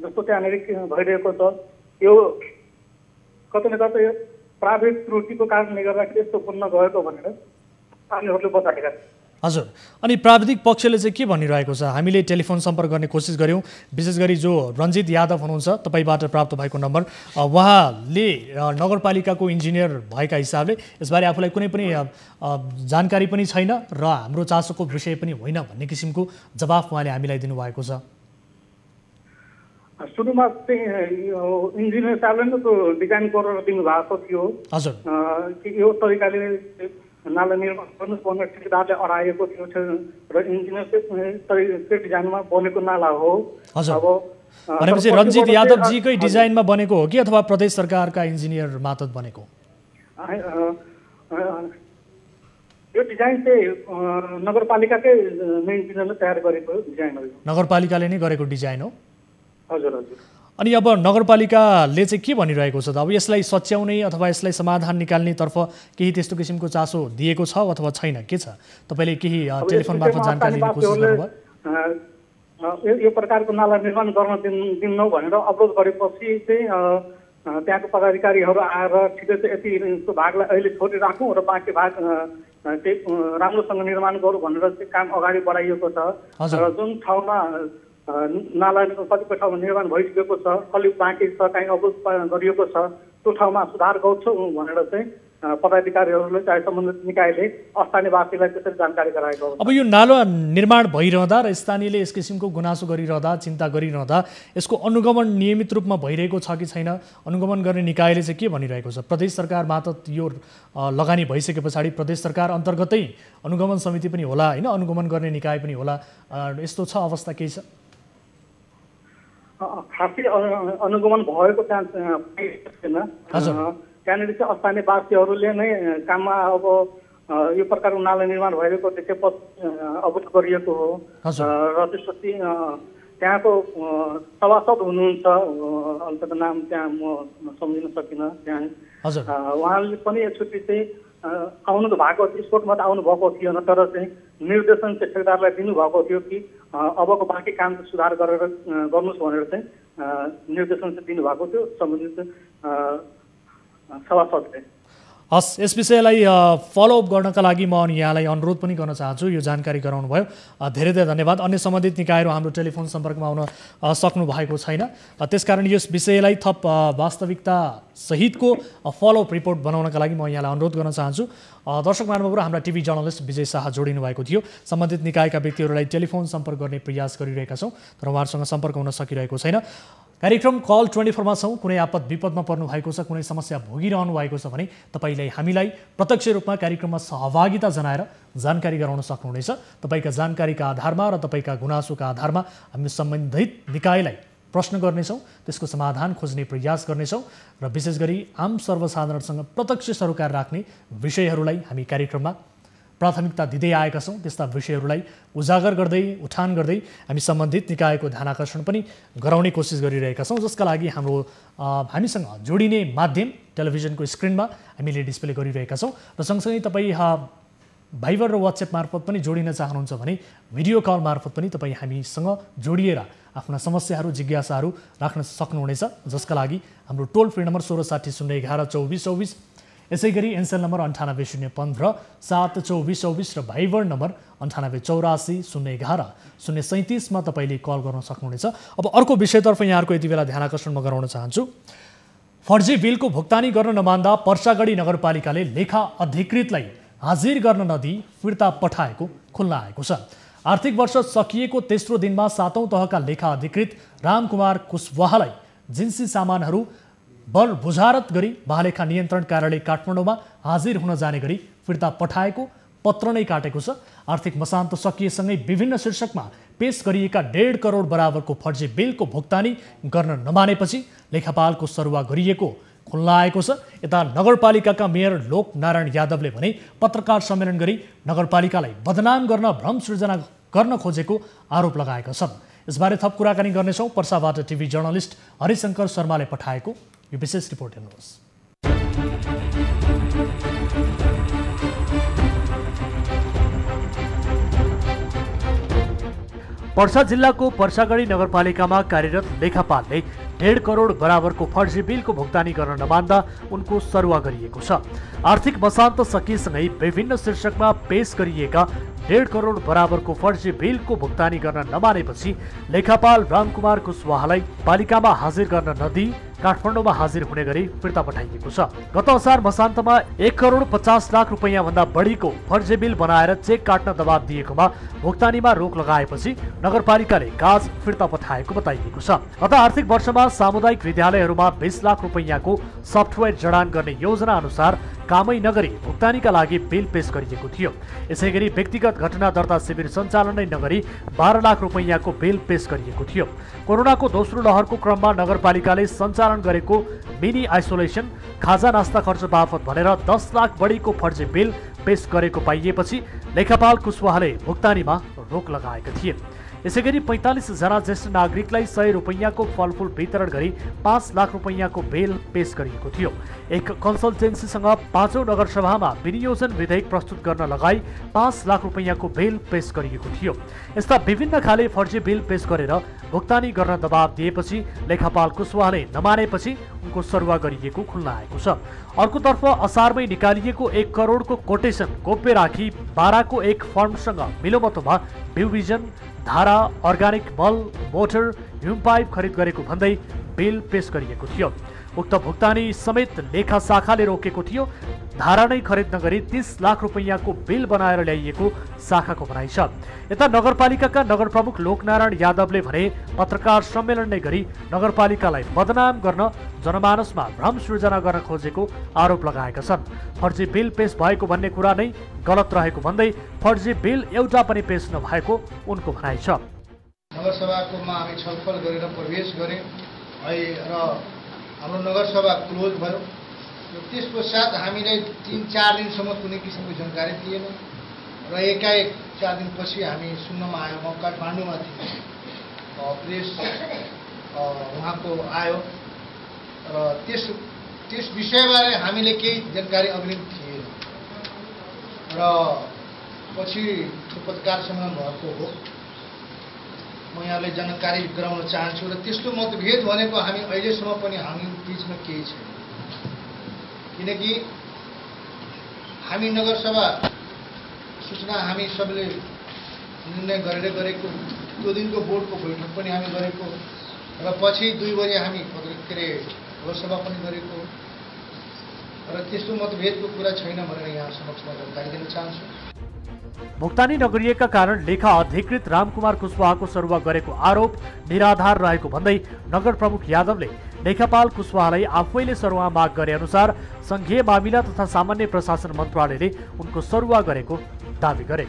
जस्तो त्यहाँनिर भइरहेको छ। यो कतै न कतै प्राविधिक त्रुटिको कारणले गर्दाखेरि यस्तो पुन्न गएको भनेर हामीहरूले बताएका छन्। हजुर। अनि प्राविधिक पक्षले चाहिँ के भनिरहेको छ? हामीले टेलिफोन सम्पर्क गर्ने कोसिस गऱ्यौँ। विशेष गरी जो रञ्जित यादव हुनुहुन्छ, तपाईँबाट प्राप्त भएको नम्बर, उहाँले नगरपालिकाको इन्जिनियर भएका हिसाबले यसबारे आफूलाई कुनै पनि जानकारी पनि छैन र हाम्रो चासोको विषय पनि होइन भन्ने किसिमको जवाफ उहाँले हामीलाई दिनुभएको छ। सुरुमा चाहिँ इन्जिनियर साहबले नै त्यो डिजाइन गरेर दिनुभएको थियो। हजुर। यो तरिकाले नाला निर्माण गर्नुपर्ने ठेकेदारले अराएको थियो र इन्जिनियरकै डिजाइनमा बनेको नाला हो। अब भनेपछि रञ्जित यादवजीकै डिजाइनमा बनेको हो कि अथवा प्रदेश सरकारका इन्जिनियर मार्फत बनेको? यो डिजाइन चाहिँ नगरपालिकाकै इन्जिनियरले तयार गरेको डिजाइन हो। नगरपालिकाले नै गरेको डिजाइन हो? हजुर हजुर। अनि अब नगरपालिकाले चाहिँ के भनिरहेको छ त? अब यसलाई सच्याउने अथवा यसलाई समाधान निकाल्नेतर्फ केही त्यस्तो किसिमको चासो दिएको छ अथवा छैन? के छ? तपाईँले केही टेलिफोन मार्फत जानकारी लिने कोसिस गर्नुभयो? यो प्रकारको नाला निर्माण गर्न दिन्नौ भनेर अवरोध गरेपछि चाहिँ त्यहाँको पदाधिकारीहरू आएर ठिकै चाहिँ यति भागलाई अहिले छोडिराखौँ र बाँकी भाग चाहिँ राम्रोसँग निर्माण गरौँ भनेर चाहिँ काम अगाडि बढाइएको छ। र जुन ठाउँमा नाला कतिपय ठाउँमा निर्माण भइसकेको छ, अलिक बाँकी छ, काहीँ अवरोध गरिएको छ, त्यो ठाउँमा सुधार गर्छौँ भनेर चाहिँ पदाधिकारीहरूले चाहे सम्बन्धित निकायले स्थानीयवासीलाई त्यसरी जानकारी गराएको हो। अब यो नाला निर्माण भइरहँदा र स्थानीयले यस किसिमको गुनासो गरिरहँदा चिन्ता गरिरहँदा यसको अनुगमन नियमित रूपमा भइरहेको छ कि छैन, अनुगमन गर्ने निकायले चाहिँ के भनिरहेको छ? प्रदेश सरकार मार्फत यो लगानी भइसके पछाडि प्रदेश सरकार अन्तर्गतै अनुगमन समिति पनि होला होइन, अनुगमन गर्ने निकाय पनि होला, यस्तो छ अवस्था केही छ? खासै अनुगमन भएको चान्स छैन। त्यहाँनिर चाहिँ स्थानीयवासीहरूले नै काममा अब यो प्रकारको नाला निर्माण भइरहेको देखेपछि अवगत गरिएको हो र त्यसपछि त्यहाँको सभासद हुनुहुन्छ, अन्तत नाम त्यहाँ म सम्झिन सकिनँ, त्यहाँ उहाँले पनि एकचोटि चाहिँ आउनु त भएको स्पोर्टमा त आउनु भएको थिएन, तर चाहिँ निर्देशन चाहिँ ठेकेदारलाई दिनुभएको थियो कि अबको बाँकी काम सुधार गरेर गर्नुहोस् भनेर चाहिँ निर्देशन चाहिँ दिनुभएको थियो सम्बन्धित सभासदले। हस्, यस विषयलाई फलोअप गर्नका लागि म अनि यहाँलाई अनुरोध पनि गर्न चाहन्छु। यो जानकारी गराउनु भयो, धेरै धेरै धन्यवाद। अन्य सम्बन्धित निकायहरू हाम्रो टेलिफोन सम्पर्कमा आउन सक्नु भएको छैन, त्यसकारण यस विषयलाई थप वास्तविकता सहितको फलोअप रिपोर्ट बनाउनका लागि म यहाँलाई अनुरोध गर्न चाहन्छु। दर्शक महानुभावहरू, हाम्रा टिभी जर्नलिस्ट विजय शाह जोडिनु भएको थियो। सम्बन्धित निकायका व्यक्तिहरूलाई टेलिफोन सम्पर्क गर्ने प्रयास गरिरहेका छौँ तर उहाँहरूसँग सम्पर्क हुन सकिरहेको छैन। कार्यक्रम कल 24 मा छौँ। कुनै आपद विपदमा पर्नु भएको छ, कुनै समस्या भोगिरहनु भएको छ भने तपाईँले हामीलाई प्रत्यक्ष रूपमा कार्यक्रममा सहभागिता जनाएर जानकारी गराउन सक्नुहुनेछ। तपाईँका जानकारीका आधारमा र तपाईँका गुनासोका आधारमा हामी सम्बन्धित निकायलाई प्रश्न गर्नेछौँ, त्यसको समाधान खोज्ने प्रयास गर्नेछौँ र विशेष गरी आम सर्वसाधारणसँग प्रत्यक्ष सरोकार राख्ने विषयहरूलाई हामी कार्यक्रममा प्राथमिकता दिँदै आएका छौँ। त्यस्ता विषयहरूलाई उजागर गर्दै उठान गर्दै हामी सम्बन्धित निकायको ध्यानाकर्षण पनि गराउने कोसिस गरिरहेका छौँ, जसका लागि हामीसँग जोडिने माध्यम टेलिभिजनको स्क्रिनमा हामीले डिस्प्ले गरिरहेका छौँ र सँगसँगै तपाईँ भाइबर र वाट्सएप मार्फत पनि जोडिन चाहनुहुन्छ भने भिडियो कल मार्फत पनि तपाईँ हामीसँग जोडिएर आफ्ना समस्याहरू जिज्ञासाहरू राख्न सक्नुहुनेछ, जसका लागि हाम्रो टोल फ्री नम्बर 1660 11 24 24, यसै गरी एनसेल नम्बर 98 015 7 24 24 र भाइबर नम्बर 98 84 011 037 मा तपाईँले कल गर्न सक्नुहुनेछ। अब अर्को विषयतर्फ यहाँहरूको यति बेला ध्यानाकर्षण म गराउन चाहन्छु। फर्जी बिलको भुक्तानी गर्न नमान्दा पर्सागढी नगरपालिकाले लेखा अधिकृतलाई हाजिर गर्न नदिई फिर्ता पठाएको खुल्ला आएको छ। आर्थिक वर्ष सकिएको तेस्रो दिनमा 7औं तहका लेखा अधिकृत रामकुमार कुशवाहालाई जिन्सी सामानहरू बल बुझारत गरी महालेखा नियन्त्रण कार्यालय काठमाडौँमा हाजिर हुन जाने गरी फिर्ता पठाएको पत्र नै काटेको छ। आर्थिक मसान्त सकिएसँगै विभिन्न शीर्षकमा पेश गरिएका 1.5 करोड बराबरको फर्जी बिलको भुक्तानी गर्न नमानेपछि लेखापालको सरुवा गरिएको खुल्ला आएको छ। यता नगरपालिकाका मेयर लोकनारायण यादवले भने पत्रकार सम्मेलन गरी नगरपालिकालाई बदनाम गर्न भ्रम सृजना गर्न खोजेको आरोप लगाएका छन्। यसबारे थप कुराकानी गर्नेछौँ। पर्साबाट टिभी जर्नलिस्ट हरिशङ्कर शर्माले पठाएको यो विशेष रिपोर्ट हेर्नुहोस्। पर्सा जिल्लाको पर्सागढी नगरपालिकामा कार्यरत लेखापालले 1.5 करोड बराबरको फर्जी बिलको भुक्तानी गर्न नमान्दा उनको सरुवा गरिएको छ। आर्थिक मसान्त सकिएसँगै विभिन्न शीर्षकमा पेश गरिएका 1.5 करोड बराबरको फर्जी बिलको भुक्तानी गर्न नमानेपछि लेखापाल रामकुमार कुशवाहालाई पालिकामा हाजिर गर्न नदिई काठमाडौँमा हाजिर हुने गरी फिर्ता पठाइएको छ। गत असार मसान्तमा 1 करोड 50 लाख रुपैयाँ भन्दा बढीको फर्जी बिल बनाएर चेक काट्न दबाब दिएकोमा भुक्तानीमा रोक लगाएपछि नगरपालिकाले काज फिर्ता पठाएको बताइएको छ। गत आर्थिक वर्षमा सामुदायिक विद्यालयहरूमा 20 लाख रुपैयाँको सफ्टवेयर जडान गर्ने योजना अनुसार कामै नगरी भुक्तानीका लागि बिल पेश गरिएको थियो। यसैगरी व्यक्तिगत घटना दर्ता शिविर सञ्चालन नै नगरी 12 लाख रुपैयाँको बिल पेश गरिएको थियो। कोरोनाको दोस्रो लहरको क्रममा नगरपालिकाले सञ्चालन गरेको मिनी आइसोलेसन खाजा नास्ता खर्च बापत भनेर 10 लाख बढीको फर्जी बिल पेश गरेको पाइएपछि लेखापाल कुशवाहाले भुक्तानीमा रोक लगाएका थिए। यसैगरी 45 जना ज्येष्ठ नागरिकलाई 100 रुपैयाँको फलफुल वितरण गरी 5 लाख रुपैयाँको बिल पेश गरिएको थियो। एक कन्सल्टेन्सीसँग 5औं नगरसभामा विनियोजन विधेयक प्रस्तुत गर्न लगाई 5 लाख रुपैयाँको बिल पेश गरिएको थियो। यस्ता विभिन्न खाले फर्जी बिल पेश गरेर भुक्तानी गर्न दबाब दिएपछि लेखापाल कुशवाहाले नमानेपछि उनको सरुवा गरिएको खुल्ला आएको छ। अर्कोतर्फ असारमै निकालिएको 1 करोडको कोटेसन गोप्य राखी बाराको एक फर्मसँग मिलोमतोमा ब्युभिजन, धारा, अर्गानिक मल, मोटर, ह्युम पाइप खरिद गरेको भन्दै बिल पेश गरिएको थियो। उक्त भुक्तानी समेत लेखा शाखाले रोकेको थियो। धारा नै खरिद नगरी 30 लाख रुपैयाँको बिल बनाएर ल्याइएको शाखाको भनाइ छ। यता नगरपालिकाका नगर प्रमुख लोकनारायण यादवले भने पत्रकार सम्मेलन नै गरी नगरपालिकालाई बदनाम गर्न जनमानसमा भ्रम सृजना गर्न खोजेको आरोप लगाएका छन्। फर्जी बिल पेश भएको भन्ने कुरा नै गलत रहेको भन्दै फर्जी बिल एउटा पनि पेश नभएको उनको भनाइ छ। नगरसभाकोमा हामी छलफल गरेर प्रवेश गरे र हाम्रो नगरसभा क्लोज भयो। त्यस पश्चात हामीलाई 3-4 दिनसम्म कुनै किसिमको जानकारी दिएन र एकाएक 4 दिनपछि हामी सुन्नमा आयो। म काठमाडौँमा थिएँ, प्रेस उहाँको आयो र त्यस विषयबारे हामीले केही जानकारी अग्रिम थिएन र पछि पत्रकार सम्मेलन भएको हो। म यहाँलाई जानकारी गराउन चाहन्छु र त्यस्तो मतभेद भनेको हामी अहिलेसम्म पनि हामी बिचमा केही छैन, किनकि हामी नगरसभा सूचना हामी सबले निर्णय गरेर गरेको त्यो दिनको बोर्डको बैठक पनि हामी गरेको र पछि 2 बजे हामी नगरसभा पनि गरेको र त्यस्तो मतभेदको कुरा छैन भनेर यहाँ समक्षमा जानकारी दिन चाहन्छु। भुक्तानी नगरिएका कारण लेखा अधिकृत रामकुमार कुशवाहाको सरुवा गरेको आरोप निराधार रहेको भन्दै नगर प्रमुख यादवले लेखापाल कुशवाहालाई आफैले सरुवा माग गरे अनुसार संघीय मामिला तथा सामान्य प्रशासन मन्त्रालयले उनको सरुवा गरेको दावी गरे।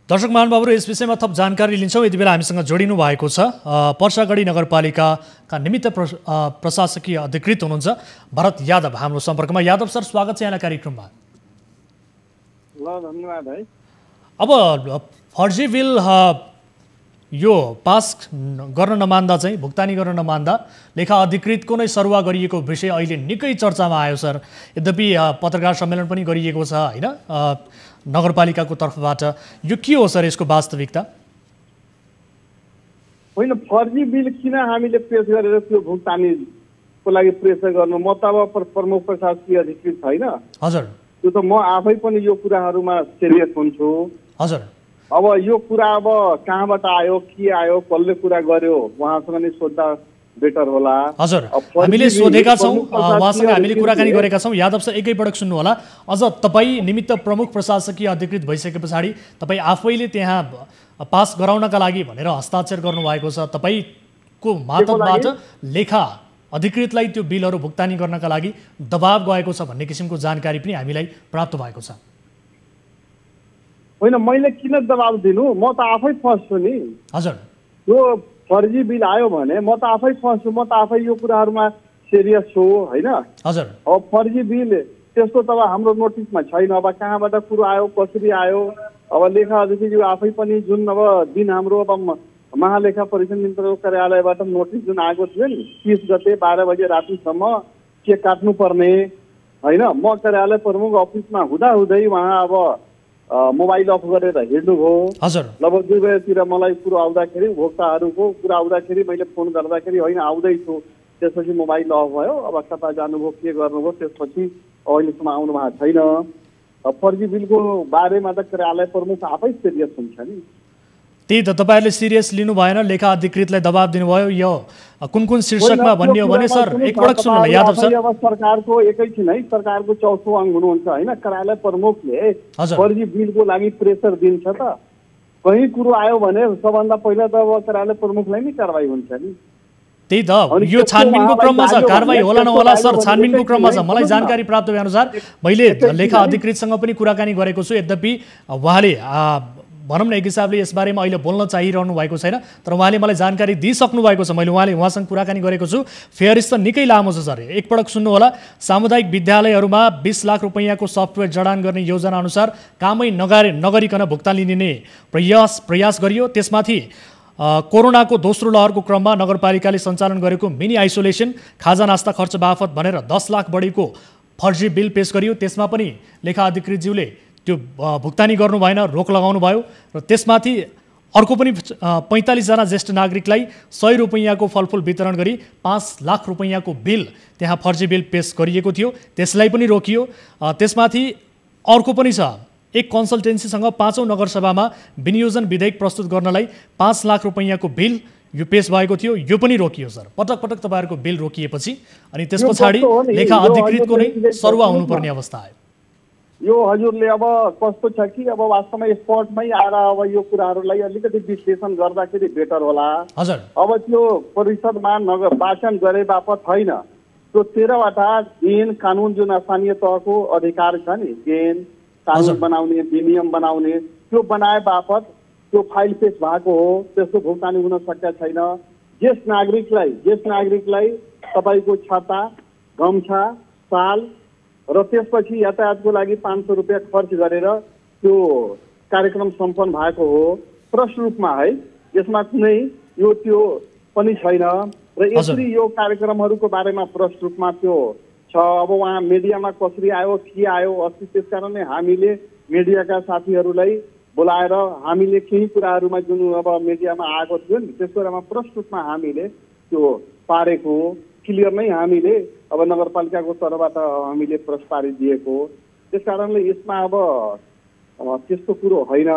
दर्शक महानुभावहरू, यस विषयमा थप जानकारी लिन्छौँ। यति बेला हामीसँग जोडिनु भएको छ पर्सागढी नगरपालिकाका निमित्त प्रशासकीय अधिकृत हुनुहुन्छ भरत यादव हाम्रो सम्पर्कमा। यादव सर, स्वागत छ यहाँलाई कार्यक्रममा। ल, धन्यवाद है। अब फर्जी बिल यो पास गर्न नमान्दा चाहिँ भुक्तानी गर्न नमान्दा लेखा अधिकृतको नै सरुवा गरिएको विषय अहिले निकै चर्चामा आयो सर। यद्यपि पत्रकार सम्मेलन पनि गरिएको छ होइन नगरपालिकाको तर्फबाट। यो के हो सर यसको वास्तविकता? होइन, फर्जी बिल किन हामीले पेश गरेर त्यो भुक्तानीको लागि प्रेसर गर्नु? म त अब प्रमुख प्रशासकीय अधिकृत छैन। हजुर, त्यो त म आफै पनि यो कुराहरूमा सिरियस हुन्छु। हजुर, अब यो कुरा अब कहाँबाट आयो, के आयो, कसले कुरा गर्यो, उहाँसँग नै सोध्दा बेटर होला। हजुर, हामीले सोधेका छौँ, उहाँसँग हामीले कुराकानी गरेका छौँ। यादव सर, एकैपटक सुन्नु होला। अझ तपाईँ निमित्त प्रमुख प्रशासकीय अधिकृत भइसके पछाडि तपाईँ आफैले त्यहाँ पास गराउनका लागि भनेर हस्ताक्षर गर्नुभएको छ। तपाईँको मातहतबाट लेखा अधिकृतलाई त्यो बिलहरू भुक्तानी गर्नका लागि दबाब गएको छ भन्ने किसिमको जानकारी पनि हामीलाई प्राप्त भएको छ। होइन, मैले किन दबाब दिनु? म त आफै फस्छु नि। हजुर, यो फर्जी बिल आयो भने म त आफै फस्छु, म त आफै यो कुराहरूमा सिरियस छु होइन। हजुर, अब फर्जी बिल त्यस्तो त हाम्रो नोटिसमा छैन। अब कहाँबाट कुरो आयो, कसरी आयो? अब लेखा अधिकृत आफै पनि जुन अब दिन हाम्रो अब महालेखा परीक्षण मित्रको कार्यालयबाट नोटिस जुन आएको थियो नि 30 गते 12 बजे रातिसम्म के काट्नुपर्ने होइन, म कार्यालय प्रमुख अफिसमा हुँदाहुँदै उहाँ अब मोबाइल अफ गरेर हिँड्नुभयो। हजुर, लगभग 2 बजेतिर मलाई कुरो आउँदाखेरि उपभोक्ताहरूको कुरा आउँदाखेरि मैले फोन गर्दाखेरि होइन आउँदैछु, त्यसपछि मोबाइल अफ भयो। अब कता जानुभयो, के गर्नुभयो, त्यसपछि अहिलेसम्म आउनु भएको छैन। फर्जी बिलको बारेमा त कार्यालय प्रमुख आफै सिरियस हुन्छ नि। त्यही त, तपाईँहरूले सिरियस लिनु भएन, लेखा अधिकृतलाई दबाब दिनुभयो। यो कुन कुन शीर्षकमा भन्ने हो भने सर एकपटक सुन्नु यादव सर। अब सरकारको एकैछिन है, सरकारको 4औं अङ्ग हुनुहुन्छ होइन, कार्यालय प्रमुखले फर्जी बिलको लागि प्रेसर दिन्छ त। कहीँ कुरो आयो भने सबभन्दा पहिला त अब कार्यालय प्रमुखलाई नै कारवाही हुन्छ नि। त्यही त, यो छानबिनको क्रममा छ, कारवाही होला नहोला सर छानबिनको क्रममा छ। मलाई जानकारी प्राप्त भए अनुसार मैले लेखा अधिकृतसँग पनि कुराकानी गरेको छु। यद्यपि उहाँले भनौँ न एक हिसाबले यसबारेमा अहिले बोल्न चाहिरहनु भएको छैन, तर उहाँले मलाई जानकारी दिइसक्नु भएको छ। मैले उहाँसँग कुराकानी गरेको छु। फेयरिस त निकै लामो छ सर, एकपटक सुन्नु होला। सामुदायिक विद्यालयहरूमा 20 लाख रुपैयाँको सफ्टवेयर जडान गर्ने योजना अनुसार कामै नगरिकन भुक्तानी लिने प्रयास गरियो। त्यसमाथि कोरोनाको दोस्रो लहरको क्रममा नगरपालिकाले सञ्चालन गरेको मिनी आइसोलेसन खाजा नास्ता खर्च बापत भनेर 10 लाख बढीको फर्जी बिल पेश गरियो। त्यसमा पनि लेखा अधिकृतज्यूले त्यो भुक्तानी गर्नु भएन, रोक लगाउनु भयो। र त्यसमाथि अर्को पनि 45 जना ज्येष्ठ नागरिकलाई 100 रुपैयाँको फलफुल वितरण गरी 5 लाख रुपैयाँको बिल त्यहाँ फर्जी बिल पेश गरिएको थियो, त्यसलाई पनि रोकियो। त्यसमाथि अर्को पनि छ, एक कन्सल्टेन्सीसँग 5औं नगरसभामा विनियोजन विधेयक प्रस्तुत गर्नलाई 5 लाख रुपैयाँको बिल यो पेश भएको थियो, यो पनि रोकियो सर। पटक पटक तपाईँहरूको बिल रोकिएपछि अनि त्यस पछाडि लेखा अधिकृतको नै सरुवा हुनुपर्ने अवस्था आयो। यो हजुरले अब कस्तो छ कि अब वास्तवमा स्पटमै आएर अब यो कुराहरूलाई अलिकति विश्लेषण गर्दाखेरि बेटर होला। हजुर, अब त्यो परिषदमा नगर वाचन गरे बापत होइन, त्यो 13वटा ऐन कानुन जुन स्थानीय तहको अधिकार छ नि, ऐन कानुन बनाउने, विनियम बनाउने, त्यो बनाए बापत त्यो फाइल पेश भएको हो, त्यसको भुक्तानी हुन सकेका छैन। ज्येष्ठ नागरिकलाई तपाईँको छाता, गम्छा, साल र त्यसपछि यातायातको लागि 500 रुपियाँ खर्च गरेर त्यो कार्यक्रम सम्पन्न भएको हो प्रष्ट रूपमा है। यसमा कुनै यो त्यो पनि छैन र यसरी यो कार्यक्रमहरूको बारेमा प्रष्ट रूपमा त्यो छ। अब उहाँ मिडियामा कसरी आयो, के आयो अस्ति, त्यस कारणले हामीले मिडियाका साथीहरूलाई बोलाएर हामीले केही कुराहरूमा जुन अब मिडियामा आएको थियो नि त्यसको बारेमा प्रष्ट रूपमा हामीले त्यो पारेको क्लियर नै हामीले अब नगरपालिकाको तर्फबाट हामीले प्रस्तावित दिएको। त्यस कारणले यसमा अब त्यस्तो कुरो होइन।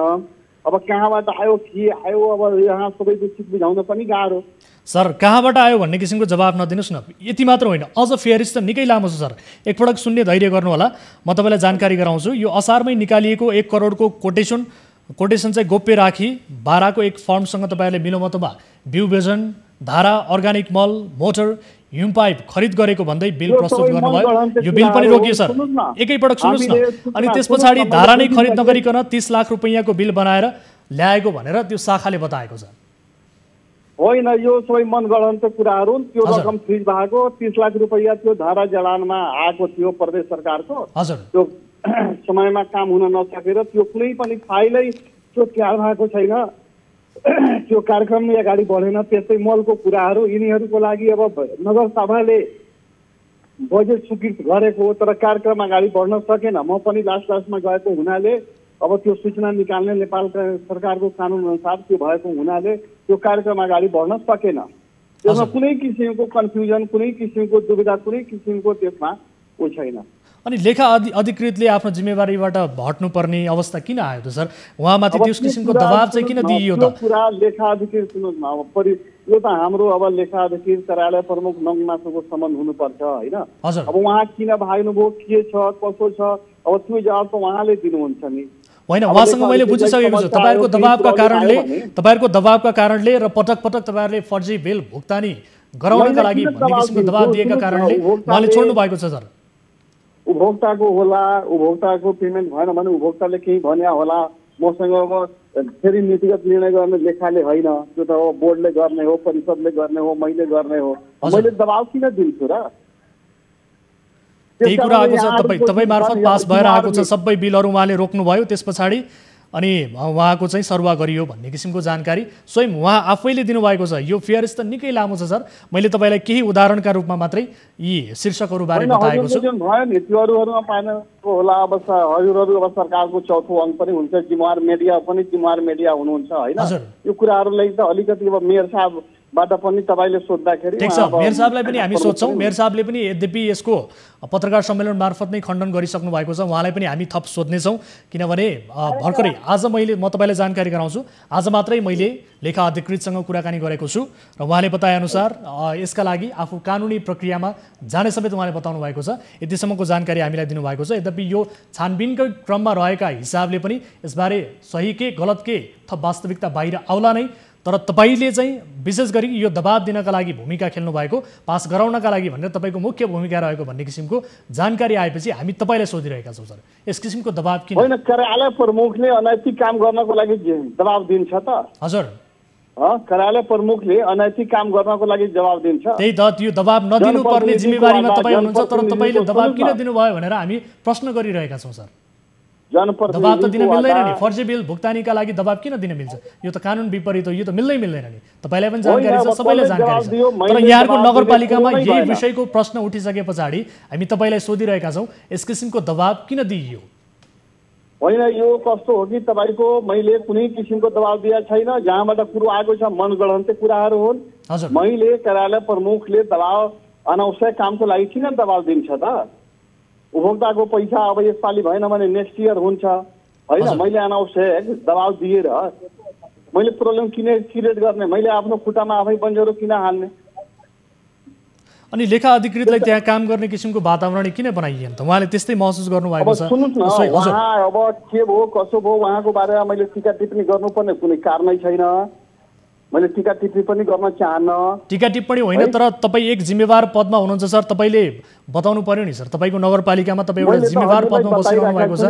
अब कहाँबाट आयो, के आयो, अब यहाँ सबै विषय बुझाउन पनि गाह्रो। सर कहाँबाट आयो भन्ने किसिमको जवाब नदिनुहोस् न। यति मात्र होइन, अझ फेरिस त निकै लामो छ सर। एकपटक सुन्ने धैर्य गर्नु होला, म तपाईँलाई जानकारी गराउँछु। यो असारमै निकालिएको 1 करोडको कोटेसन चाहिँ गोप्य राखी बाराको एक फर्मसँग तपाईँहरूले मिलोमतोमा बिउ बिजन, धारा, अर्ग्यानिक मल, मोटर, ह्युम पाइप खरिद गरेको भन्दै बिल प्रस्तुत गर्नुभयो। यो बिल पनि रोकियो सर। एकैपटक सुन्नुहोस् न। अनि त्यस पछाडि धारा नै खरिद नगरिकन 30 लाख रुपैयाँको बिल बनाएर ल्याएको भनेर त्यो शाखाले बताएको छ। होइन, यो सबै मनगढन्त कुराहरू। त्यो रकम फ्रिज भएको 30 लाख रुपैयाँ त्यो धारा जडानमा आएको थियो प्रदेश सरकारको। हजुर, त्यो समयमा काम हुन नसकेर त्यो कुनै पनि फाइलै त्यो तयार भएको छैन, त्यो कार्यक्रम अगाडि बढेन। त्यस्तै मलको कुराहरू यिनीहरूको लागि अब नगरसभाले बजेट स्वीकृत गरेको तर कार्यक्रम अगाडि बढ्न सकेन। म पनि लास्टमा गएको हुनाले अब त्यो सूचना निकाल्ने नेपाल सरकारको कानुन अनुसार त्यो भएको हुनाले त्यो कार्यक्रम अगाडि बढ्न सकेन। त्यसमा कुनै किसिमको कन्फ्युजन, कुनै किसिमको दुविधा, कुनै किसिमको त्यसमा ऊ छैन। अनि लेखा अधिकृतले आफ्नो जिम्मेवारीबाट हट्नुपर्ने अवस्था किन आयो त सर? उहाँमाथि त्यस किसिमको दबाब चाहिँ किन दिइयो त? कुरा लेखा अधिकृत सुन्नुहोस् न, अब यो त हाम्रो अब लेखा अधिकृत कार्यालय प्रमुख नङमासुको सम्बन्ध हुनुपर्छ होइन। अब उहाँ किन भाग्नुभयो, के छ, कसो छ, अब त्यो जवाब त उहाँले दिनुहुन्छ नि। होइन, उहाँसँग मैले बुझिसकेको छु। तपाईँहरूको दबावका कारणले र पटक पटक तपाईँहरूले फर्जी बिल भुक्तानी गराउनका लागि भन्ने किसिमको दबाब दिएका कारणले उहाँले छोड्नु भएको छ सर। उपभोक्ताको होला, उपभोक्ताको पेमेन्ट भएन भने उपभोक्ताले केही भन्या होला। मसँग अब फेरि नीतिगत निर्णय गर्ने लेखाले होइन, त्यो त अब बोर्डले गर्ने हो, परिषदले गर्ने हो, मैले गर्ने हो। मैले दबाब किन दिन्छु र? त्यही कुरा आएको छ, तपाईँ मार्फत पास भएर आएको छ सबै बिलहरू उहाँले रोक्नुभयो। त्यस पछाडि अनि उहाँको चाहिँ सरुवा गरियो भन्ने किसिमको जानकारी स्वयं उहाँ आफैले दिनुभएको छ। यो फेयरिस त निकै लामो छ सर। मैले तपाईँलाई केही उदाहरणका रूपमा मात्रै यी शीर्षकहरू बारे बताएको छु। भयो नि त्योहरूमा पाएन होला। अब हजुरहरू अब सरकारको चौथो अङ्क पनि हुन्छ, जिम्मेवार मिडिया हुनुहुन्छ होइन। यो कुराहरूलाई त अलिकति अब मेयर साहबबाट पनि तपाईँले सोद्धाखेरि ठिक छ, मेयर साहबलाई पनि हामी सोध्छौँ। मेयर साहबले पनि यद्यपि यसको पत्रकार सम्मेलन मार्फत नै खण्डन गरिसक्नु भएको छ। उहाँलाई पनि हामी थप सोध्नेछौँ, किनभने भर्खरै आज म तपाईँलाई जानकारी गराउँछु, आज मात्रै मैले लेखा अधिकृतसँग कुराकानी गरेको छु र उहाँले बताएअनुसार यसका लागि आफू कानुनी प्रक्रियामा जाने समेत उहाँले बताउनु भएको छ। यतिसम्मको जानकारी हामीलाई दिनुभएको छ। यद्यपि यो छानबिनकै क्रममा रहेका हिसाबले पनि यसबारे सही के गलत के थप वास्तविकता बाहिर आउला नै। तर तपाईँले चाहिँ विशेष गरी यो दबाब दिनका लागि भूमिका खेल्नु भएको, पास गराउनका लागि भनेर तपाईँको मुख्य भूमिका रहेको भन्ने किसिमको जानकारी आएपछि हामी तपाईँलाई सोधिरहेका छौँ सर, यस किसिमको दबाब किन? होइन, कार्यालय प्रमुखले अनैतिक काम गर्नको लागि दबाब दिन्छ त? हजुर, कार्यालय प्रमुखले अनैतिक काम गर्नको लागि जवाब दिन्छ। त्यही त, त्यो दबाब नदिनु पर्ने जिम्मेवारीमा तपाईँ हुनुहुन्छ, तर तपाईँले दबाब किन दिनुभयो भनेर हामी प्रश्न गरिरहेका छौँ सर। दबाब त दिन मिल्दैन नि। फर्जी बिल भुक्तानीका लागि दबाब किन दिन मिल्छ? यो त कानुन विपरीत हो, यो त मिल्दैन नि। तपाईँलाई पनि जानकारी छ, सबैलाई जानकारी छ। तर यहाँको नगरपालिकामा यही विषयको प्रश्न उठिसके पछाडि हामी तपाईँलाई सोधिरहेका छौँ, यस किसिमको दबाब किन दिइयो? होइन, यो कस्तो हो कि तपाईँको मैले कुनै किसिमको दबाब दिएको छैन। जहाँबाट कुरो आएको छ मनगढन्ते कुराहरू हुन्। मैले कार्यालय प्रमुखले दबाब अनावश्यक कामको लागि किन दबाब दिन्छ त? उपभोक्ताको पैसा अब यसपालि भएन भने नेक्स्ट इयर हुन्छ, होइन मैले अनावश्यक दबाब दिएर मैले प्रब्लम किन क्रिएट गर्ने, मैले आफ्नो खुट्टामा आफै बन्जरो किन हाल्ने। अनि लेखा अधिकृतलाई त्यहाँ काम गर्ने किसिमको वातावरण किन बनाइएन त? उहाँले त्यस्तै महसुस गर्नुभएको छ? सुन्नुहोस् न, उहाँ अब के भयो कसो भयो उहाँको बारेमा मैले टिका टिप्पणी गर्नुपर्ने कुनै कारणै छैन। मैले टिका टिप्पणी पनि गर्न चाहन्न। टिका टिप्पणी होइन, तर तपाईँ एक जिम्मेवार पदमा हुनुहुन्छ सर, तपाईँले बताउनु पर्यो नि सर। तपाईँको नगरपालिकामा तपाईँ एउटा जिम्मेवार पदमा बसिरहनु भएको छ,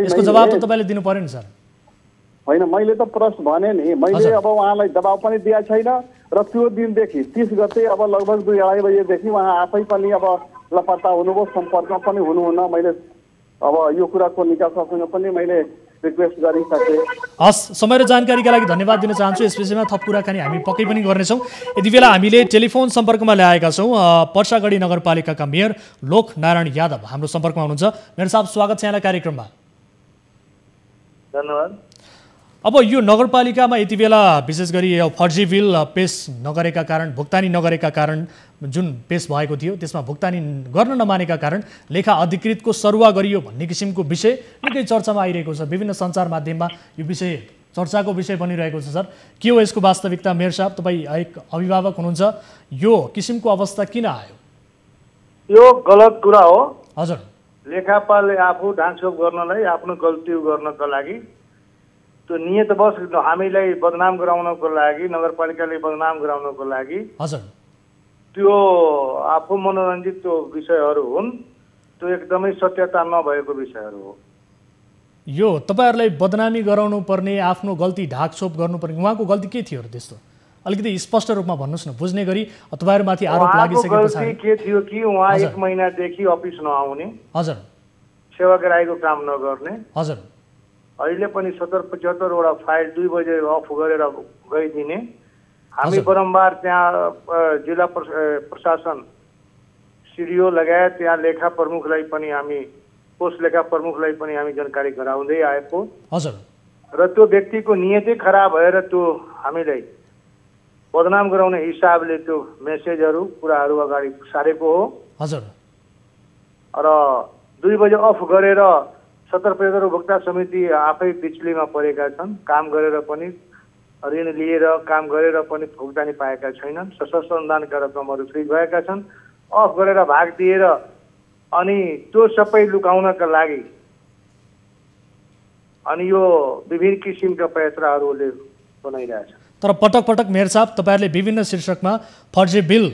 यसको जवाब त तपाईँले दिनु पर्यो नि सर। होइन मैले त प्रश्न भने नि, मैले अब उहाँलाई दबाब पनि दिएको छैन र त्यो दिनदेखि 30 गते अब लगभग 2-2:30 बजेदेखि उहाँ आफै पनि अब लापत्ता हुनुभयो, सम्पर्कमा पनि हुनुहुन्न। मैले अब यो कुराको निकाससँग पनि मैले रिक्वेस्ट गरिसकेँ। हस्, समय र जानकारीका लागि धन्यवाद दिन चाहन्छु। यस विषयमा थप कुराकानी हामी पक्कै पनि गर्नेछौँ। यति बेला हामीले टेलिफोन सम्पर्कमा ल्याएका छौँ पर्सागढी नगरपालिकाका मेयर लोक नारायण यादव हाम्रो सम्पर्कमा हुनुहुन्छ। मेयर साहब, स्वागत छ यहाँलाई कार्यक्रममा। धन्यवाद। अब यो नगरपालिकामा यति बेला विशेष गरी फर्जी बिल पेश नगरेका कारण, भुक्तानी नगरेका कारण जुन पेश भएको थियो त्यसमा भुक्तानी गर्न नमानेका कारण लेखा अधिकृतको सरुवा गरियो भन्ने किसिमको विषय निकै चर्चामा आइरहेको छ। विभिन्न सञ्चार माध्यममा यो विषय चर्चाको विषय बनिरहेको छ। सर, के हो यसको वास्तविकता? मेयर साहब, तपाईँ एक अभिभावक हुनुहुन्छ, यो किसिमको अवस्था किन आयो? यो गलत कुरा हो। हजुर, लेखापालले आफू ढाकछोप गर्नलाई, आफ्नो गल्ती गर्नका लागि, त्यो नियतवश हामीलाई बदनाम गराउनको लागि, नगरपालिकाले बदनाम गराउनको लागि हजुर त्यो आफू मनोरञ्जित त्यो विषयहरू हुन्। त्यो एकदमै सत्यता नभएको विषयहरू हो। यो तपाईहरुलाई बदनामी गराउनु पर्ने, आफ्नो गल्ती ढाकछोप गर्नुपर्ने, उहाँको गल्ती के थियो र त्यस्तो अलिकति स्पष्ट रूपमा भन्नुस् न, बुझ्ने गरी तपाईहरुमाथि आरोप लागिसकेपछि के थियो कि उहाँ 1 महिनादेखि अफिस नआउने, हजुर, सेवाग्राहीको काम नगर्ने, हजुर, अहिले पनि 70-75 वटा फाइल 2 बजे अफ गरेर गइदिने। हामी बारम्बार त्यहाँ जिल्ला प्रशासन सिडिओ लगायत त्यहाँ लेखा प्रमुखलाई पनि हामी, पोस्ट लेखा प्रमुखलाई पनि हामी जानकारी गराउँदै आएको। हजुर, र त्यो व्यक्तिको नियतै खराब भएर त्यो हामीलाई बदनाम गराउने हिसाबले त्यो मेसेजहरू कुराहरू अगाडि सारेको हो। हजुर, र 2 बजे अफ गरेर 70-75 उपभोक्ता समिति आफै बिचलीमा परेका छन्। काम गरेर पनि, ऋण लिएर काम गरेर पनि भुक्तानी पाएका छैनन्। सशस्त्र अनुदानका रकमहरू फ्रिज भएका छन्। अफ गरेर भाग दिएर अनि त्यो सबै लुकाउनका लागि अनि यो विभिन्न किसिमका प्रयासहरूले बनाइरहेछ। तर पटक पटक मेयर साहब तपाईहरुले विभिन्न शीर्षकमा फर्जी बिल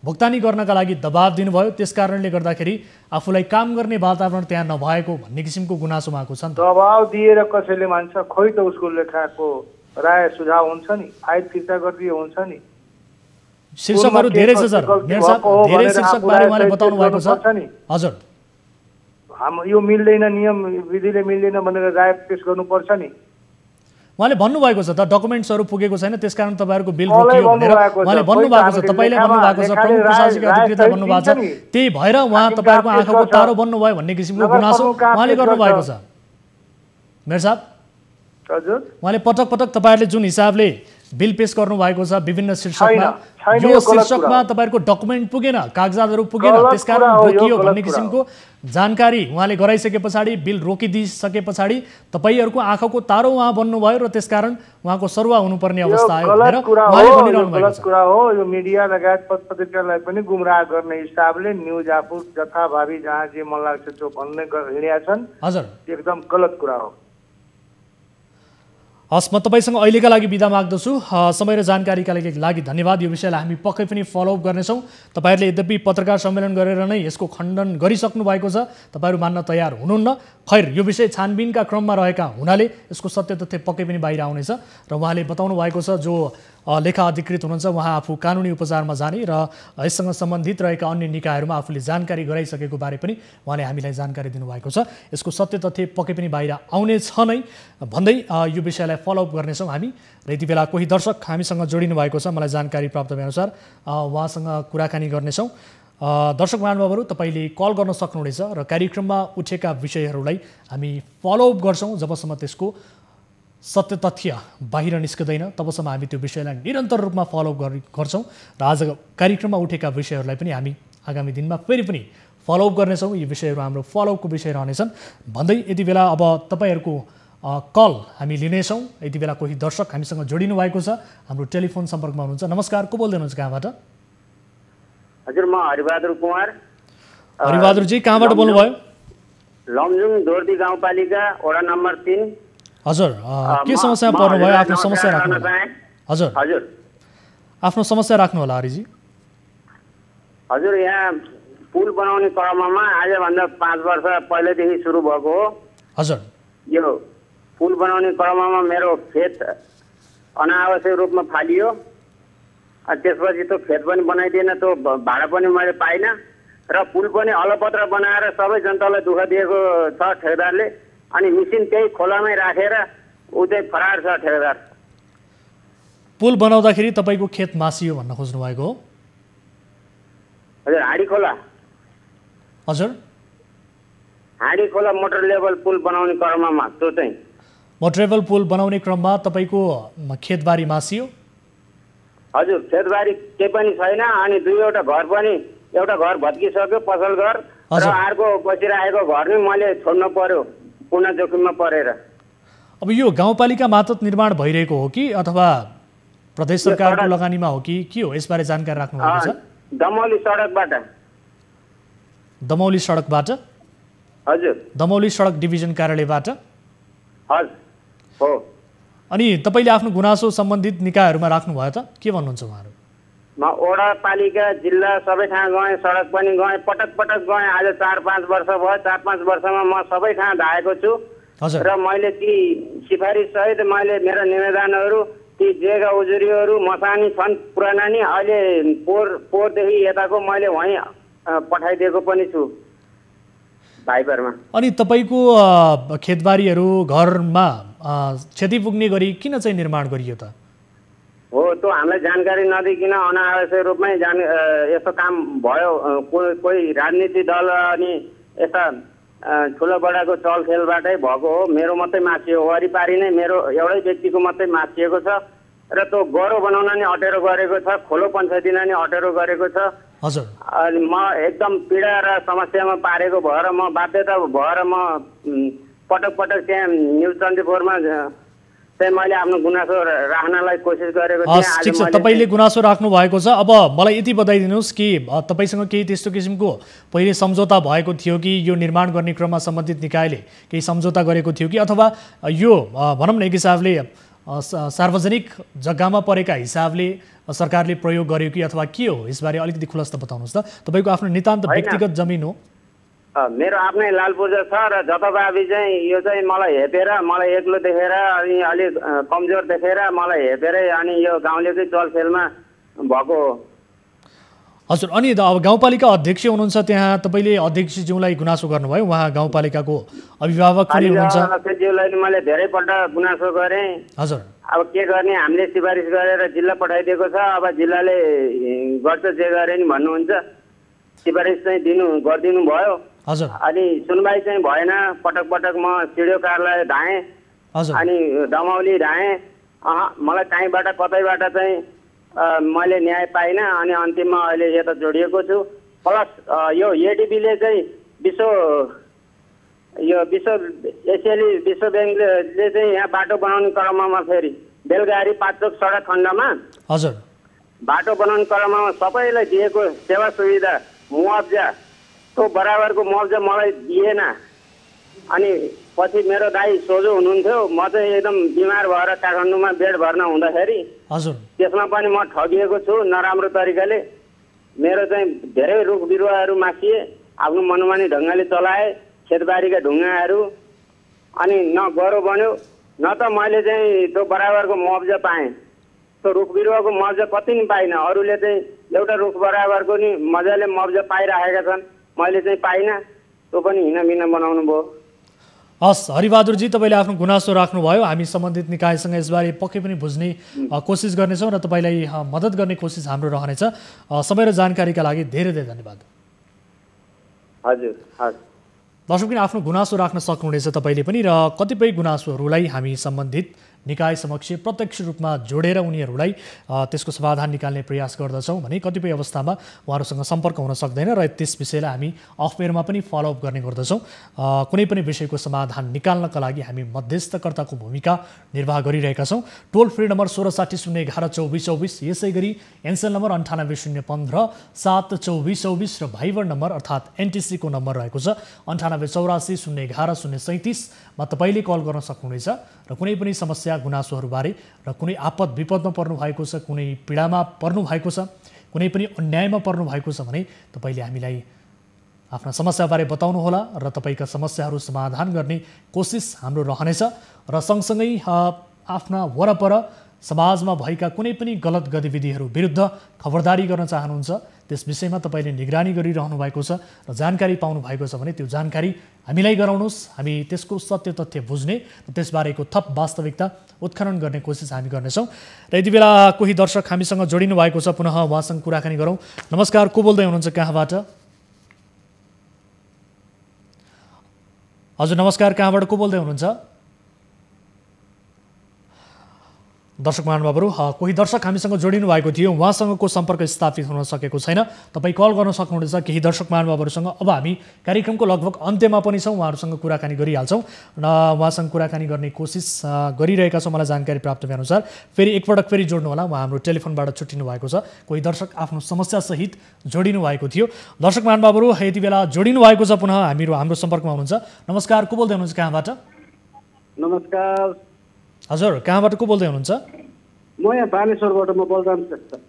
भुक्तानी गर्नका लागि दबाब दिनुभयो, त्यसकारणले गर्दाखेरि आफूलाई काम गर्ने वातावरण त्यहाँ नभएको भन्ने किसिमको गुनासो आएको छ। दबाब दिएर कसैले मान्छ? खोइ त उसको लेखाको राय सुझाव हुन्छ नि, फाइल फिर्ता गरिदिए हुन्छ नि। शीर्षकहरू धेरै छ सर, मेयर साहब धेरै शीर्षक बारे उहाँले बताउनु भएको छ। हजुर, यो मिल्दैन, नियम विधिले मिल्दैन भनेर राय पेश गर्नुपर्छ नि। उहाँले भन्नुभएको छ त डकुमेन्ट्सहरू पुगेको छैन, त्यसकारण तपाईँहरूको बिल रोकियो भनेर उहाँले भन्नुभएको छ। तपाईँले भन्नुभएको छ, प्रमुख प्रशासकीय अधिकृतले भन्नुभएको छ, त्यही भएर उहाँ तपाईँहरूको आँखाको तारो बन्नुभयो भन्ने किसिमको गुनासो उहाँले गर्नुभएको छ। मेयर साहब, हजुर, उहाँले पटक पटक तपाईँहरूले जुन हिसाबले बिल पेश गर्नुभएको छ विभिन्न शीर्षकमा, यो शीर्षकमा तपाईँहरूको डकुमेन्ट पुगेन, कागजातहरू पुगेन, त्यसकारण रोकियो भन्ने किसिमको जानकारी उहाँले गराइसके पछाडि, बिल रोकिदिइसके पछाडि तपाईँहरूको आँखाको तारो उहाँ बन्नुभयो र त्यसकारण उहाँको सरुवा हुनुपर्ने अवस्था आयो भनेर उहाँले भनिरहनु भएको छ। कुरा हो। यो मिडिया लगायत पत्रिकालाई पनि गुमराह गर्ने हिसाबले न्युज आफू जथाभावी जहाँ जे मन लाग्छ त्यो भन्ने हिँडेका छन्। हजुर, एकदम गलत कुरा हो। हस्, म तपाईँसँग अहिलेका लागि बिदा माग्दछु। समय र जानकारीका लागि धन्यवाद। यो विषयलाई हामी पक्कै पनि फलोअप गर्नेछौँ। तपाईँहरूले यद्यपि पत्रकार सम्मेलन गरेर नै यसको खण्डन गरिसक्नु भएको छ, तपाईँहरू मान्न तयार हुनुहुन्न। खैर, यो विषय छानबिनका क्रममा रहेका हुनाले यसको सत्य तथ्य पक्कै पनि बाहिर आउनेछ। र उहाँले बताउनु भएको छ जो लेखा अधिकृत हुनुहुन्छ उहाँ आफू कानुनी उपचारमा जाने र यससँग सम्बन्धित रहेका अन्य निकायहरूमा आफूले जानकारी गराइसकेको बारे पनि उहाँले हामीलाई जानकारी दिनुभएको छ। यसको सत्य तथ्य पक्कै पनि बाहिर आउनेछ नै भन्दै यो विषयलाई फलोअप गर्नेछौँ हामी। र यति बेला कोही दर्शक हामीसँग जोडिनु भएको छ, मलाई जानकारी प्राप्त भएअनुसार उहाँसँग कुराकानी गर्नेछौँ। दर्शक महानुभावहरू, तपाईँले कल गर्न सक्नुहुनेछ र कार्यक्रममा उठेका विषयहरूलाई हामी फलोअप गर्छौँ। जबसम्म त्यसको सत्य तथ्य बाहिर निस्कदैन तबसम्म हामी त्यो विषयलाई निरन्तर रूपमा फलोअप गर्छौँ र आज कार्यक्रममा उठेका विषयहरूलाई पनि हामी आगामी दिनमा फेरि पनि फलोअप गर्नेछौँ। यी विषयहरू हाम्रो फलोअपको विषय रहनेछन् भन्दै यति बेला अब तपाईँहरूको कल हामी लिनेछौँ। यति बेला कोही दर्शक हामीसँग जोडिनु भएको छ, हाम्रो टेलिफोन सम्पर्कमा हुनुहुन्छ। नमस्कार, को बोल्दै हुनुहुन्छ, कहाँबाट? हजुर, म हरिबहादुर कुमार। हरिबहादुरजी, कहाँबाट बोल्नुभयो? लमजुङ दोर्दी गाउँपालिका वडा नम्बर 3। हजुर, के समस्या पर्नुभयो? आफ्नो समस्या राख्नु। हजुर हजुर, आफ्नो समस्या राख्नु होला हरिजी। हजुर, यहाँ पुल बनाउने क्रममा आजभन्दा 5 वर्ष पहिलेदेखि सुरु भएको हो। हजुर, यो पुल बनाउने क्रममा मेरो खेत अनावश्यक रूपमा फालियो। त्यसपछि त्यो खेत पनि बनाइदिएन, त्यो भाडा पनि मैले पाइनँ र पुल पनि अलपत्र बनाएर सबै जनतालाई दुःख दिएको छ ठेकेदारले। अनि मिसिन त्यही खोलामै राखेर ऊ चाहिँ फरार छ ठेकेदार। पुल बनाउँदाखेरि तपाईँको खेत मासियो भन्न खोज्नु भएको हो? हजुर, हाँडी खोला। हजुर, हाँडी खोला मोटर लेभल पुल बनाउने क्रममा त्यो चाहिँ मोटर लेभल पुल बनाउने क्रममा तपाईँको खेतबारी मासियो? हजुर, खेतबारी केही पनि छैन। अनि दुईवटा घर पनि, एउटा घर भत्किसक्यो पसल घर, र अर्को बसिरहेको घर नै मैले छोड्नु पर्यो पूर्ण जोखिममा परेर। अब यो गाउँपालिका मार्फत निर्माण भइरहेको हो कि अथवा प्रदेश सरकारको लगानीमा हो कि के हो, यसबारे जानकारी राख्नु भएको छ? दमौली सडकबाट। दमौली सडकबाट? हजुर, दमौली सडक डिभिजन कार्यालयबाट? हजुर हो। अनि तपाईँले आफ्नो गुनासो सम्बन्धित निकायहरूमा राख्नुभयो त? के भन्नुहुन्छ उहाँहरू? म वडा पालिका जिल्ला सबै ठाउँ गएँ, सडक पनि गएँ, पटक पटक गएँ। आज 4-5 वर्ष भयो। 4-5 वर्षमा म सबै ठाउँ धाएको छु। र मैले ती सिफारिस सहित मैले मेरो निवेदनहरू, ती जेगा उजुरीहरू मसानी छन् पुराना नि, अहिले पोहोरदेखि यताको मैले वहीँ पठाइदिएको पनि छु भाइबरमा। अनि तपाईँको खेतबारीहरू घरमा क्षति पुग्ने गरी किन चाहिँ निर्माण गरियो त? हो, त्यो हामीलाई जानकारी नदिइकन अनावश्यक रूपमै यस्तो काम भयो। कोही राजनीतिक दल अनि यस्ता ठुलो बडाको चलखेलबाटै भएको हो। मेरो मात्रै मासियो, वरिपरि नै मेरो एउटै व्यक्तिको मात्रै मासिएको छ। र त्यो गह्रो बनाउन नि अटेरो गरेको छ, खोलो पञ्चायतिन नि अटेरो गरेको छ। हजुर, अनि म एकदम पीडा र समस्यामा पारेको भएर म बाध्यता भएर म पटक पटक त्यहाँ न्युज 24मा चाहिँ मैले आफ्नो गुनासो राख्नलाई कोसिस गरेको थिएँ। ठिक छ, तपाईँले गुनासो राख्नु भएको छ। अब मलाई यति बताइदिनुहोस् कि तपाईँसँग केही त्यस्तो किसिमको पहिले सम्झौता भएको थियो कि यो निर्माण गर्ने क्रममा सम्बन्धित निकायले केही सम्झौता गरेको थियो कि अथवा यो भनौँ न एक हिसाबले सार्वजनिक जग्गामा परेका हिसाबले सरकारले प्रयोग गर्यो कि अथवा के हो, यसबारे अलिकति खुलस्त बताउनुहोस् त। तपाईँको आफ्नो नितान्त व्यक्तिगत जमिन हो? मेरो आफ्नै लालपूजा छ र जताभावी चाहिँ यो चाहिँ मलाई हेपेर, मलाई एक्लो देखेर अनि अलिक कमजोर देखेर मलाई हेपेरै अनि यो गाउँलेकै चलखेलमा भएको हो। हजुर, अनि अब गाउँपालिका अध्यक्ष हुनुहुन्छ त्यहाँ, तपाईँले अध्यक्षज्यूलाई गुनासो गर्नुभयो, उहाँ गाउँपालिकाको अभिभावक पनि हुनुहुन्छ? अध्यक्षज्यूलाई मैले धेरैपल्ट गुनासो गरेँ। हजुर, अब के गर्ने, हामीले सिफारिस गरेर जिल्ला पठाइदिएको छ। अब जिल्लाले गर्छ जे गरे नि भन्नुहुन्छ। सिफारिस चाहिँ गरिदिनु भयो। हजुर, अनि सुनवाई चाहिँ भएन। पटक पटक म सिडिओ कार्यालय धाएँ, अनि दमौली धाएँ। मलाई कहीँबाट कतैबाट चाहिँ मैले न्याय पाइनँ। अनि अन्तिममा अहिले यता जोडिएको छु। प्लस यो एडिबीले चाहिँ एसियाली विश्व ब्याङ्कले चाहिँ यहाँ बाटो बनाउने क्रममा फेरि बेलगारी 5 चोक सडक खण्डमा हजुर बाटो बनाउने क्रममा सबैलाई दिएको सेवा सुविधा मुआवजा त्यो बराबरको मुआवजा मलाई दिएन। अनि पछि मेरो दाइ सोझो हुनुहुन्थ्यो, म चाहिँ एकदम बिमार भएर काठमाडौँमा बेड भर्ना हुँदाखेरि हजुर त्यसमा पनि म ठगिएको छु नराम्रो तरिकाले। मेरो चाहिँ धेरै रुख बिरुवाहरू मासिए, आफ्नो मनमानी ढङ्गले चलाए, खेतबारीका ढुङ्गाहरू, अनि न गह्रो बन्यो न त मैले चाहिँ त्यो बराबरको मुआवजा पाएँ। त्यो रुख बिरुवाको मुआवजा कति नि पाइनँ। अरूले चाहिँ एउटा रुख बराबरको नि मजाले मुआवजा पाइरहेका छन्, मैले चाहिँ पाइनँ। त्यो पनि हिनामिना बनाउनु भयो। हस् हरिबहादुरजी, तपाईँले आफ्नो गुनासो राख्नुभयो। हामी सम्बन्धित निकायसँग यसबारे पक्कै पनि बुझ्ने कोसिस गर्नेछौँ र तपाईँलाई मद्दत गर्ने कोसिस हाम्रो रहनेछ। समय र जानकारीका लागि धेरै धेरै धन्यवाद। हजुर हस्। दर्शक पनि आफ्नो गुनासो राख्न सक्नुहुनेछ तपाईँले पनि, र कतिपय गुनासोहरूलाई हामी सम्बन्धित निकाय समक्ष प्रत्यक्ष रूपमा जोडेर उनीहरूलाई त्यसको समाधान निकाल्ने प्रयास गर्दछौँ भने कतिपय अवस्थामा उहाँहरूसँग सम्पर्क हुन सक्दैन र त्यस विषयलाई हामी अफएयरमा पनि फलोअप गर्ने गर्दछौँ। कुनै पनि विषयको समाधान निकाल्नका लागि हामी मध्यस्थकर्ताको भूमिका निर्वाह गरिरहेका छौँ। टोल फ्री नम्बर 1660112424, यसै गरी एनसेल नम्बर 980105472424 र भाइबर नम्बर अर्थात् एनटिसी को नम्बर रहेको छ 9884011037 मा तपाईँले कल गर्न सक्नुहुनेछ र कुनै पनि समस्या गुनासोहरूबारे र कुनै आपद विपदमा पर्नु भएको छ, कुनै पीडामा पर्नु भएको छ, कुनै पनि अन्यायमा पर्नु भएको छ भने तपाईँले हामीलाई आफ्ना समस्याबारे बताउनुहोला र तपाईँका समस्याहरू समाधान गर्ने कोसिस हाम्रो रहनेछ र सँगसँगै आफ्ना वरपर समाजमा भएका कुनै पनि गलत गतिविधिहरू विरुद्ध खबरदारी गर्न चाहनुहुन्छ, त्यस विषयमा तपाईँले निगरानी गरिरहनु भएको छ र जानकारी पाउनु भएको छ भने त्यो जानकारी हामीलाई गराउनुहोस्। हामी त्यसको सत्य तथ्य बुझ्ने र त्यसबारेको थप वास्तविकता उत्खनन गर्ने कोसिस हामी गर्नेछौँ। र यति बेला कोही दर्शक हामीसँग जोडिनु भएको छ, पुनः उहाँसँग कुराकानी गरौँ। नमस्कार, को बोल्दै हुनुहुन्छ, कहाँबाट? हजुर नमस्कार, कहाँबाट को बोल्दै हुनुहुन्छ? दर्शक महानुभावहरू, कोही दर्शक हामीसँग जोडिनु भएको थियो, उहाँसँगको सम्पर्क स्थापित हुन सकेको छैन। तपाईँ कल गर्न सक्नुहुनेछ केही दर्शक महानुभावहरूसँग। अब हामी कार्यक्रमको लगभग अन्त्यमा पनि छौँ, उहाँहरूसँग कुराकानी गरिहाल्छौँ र उहाँसँग कुराकानी गर्ने कोसिस गरिरहेका छौँ। मलाई जानकारी प्राप्त भएअनुसार फेरि एकपटक फेरि जोड्नु होला, उहाँ हाम्रो टेलिफोनबाट छुट्टिनु भएको छ। कोही दर्शक आफ्नो समस्यासहित जोडिनु भएको थियो। दर्शक महानुभावहरू, यति बेला जोडिनु भएको छ, पुनः हाम्रो सम्पर्कमा हुनुहुन्छ। नमस्कार, को बोल्दै हुनुहुन्छ, कहाँबाट? नमस्कार हजुर, कहाँबाट को बोल्दै हुनुहुन्छ? म यहाँ बानेश्वरबाट, म बलराम श्रेष्ठ।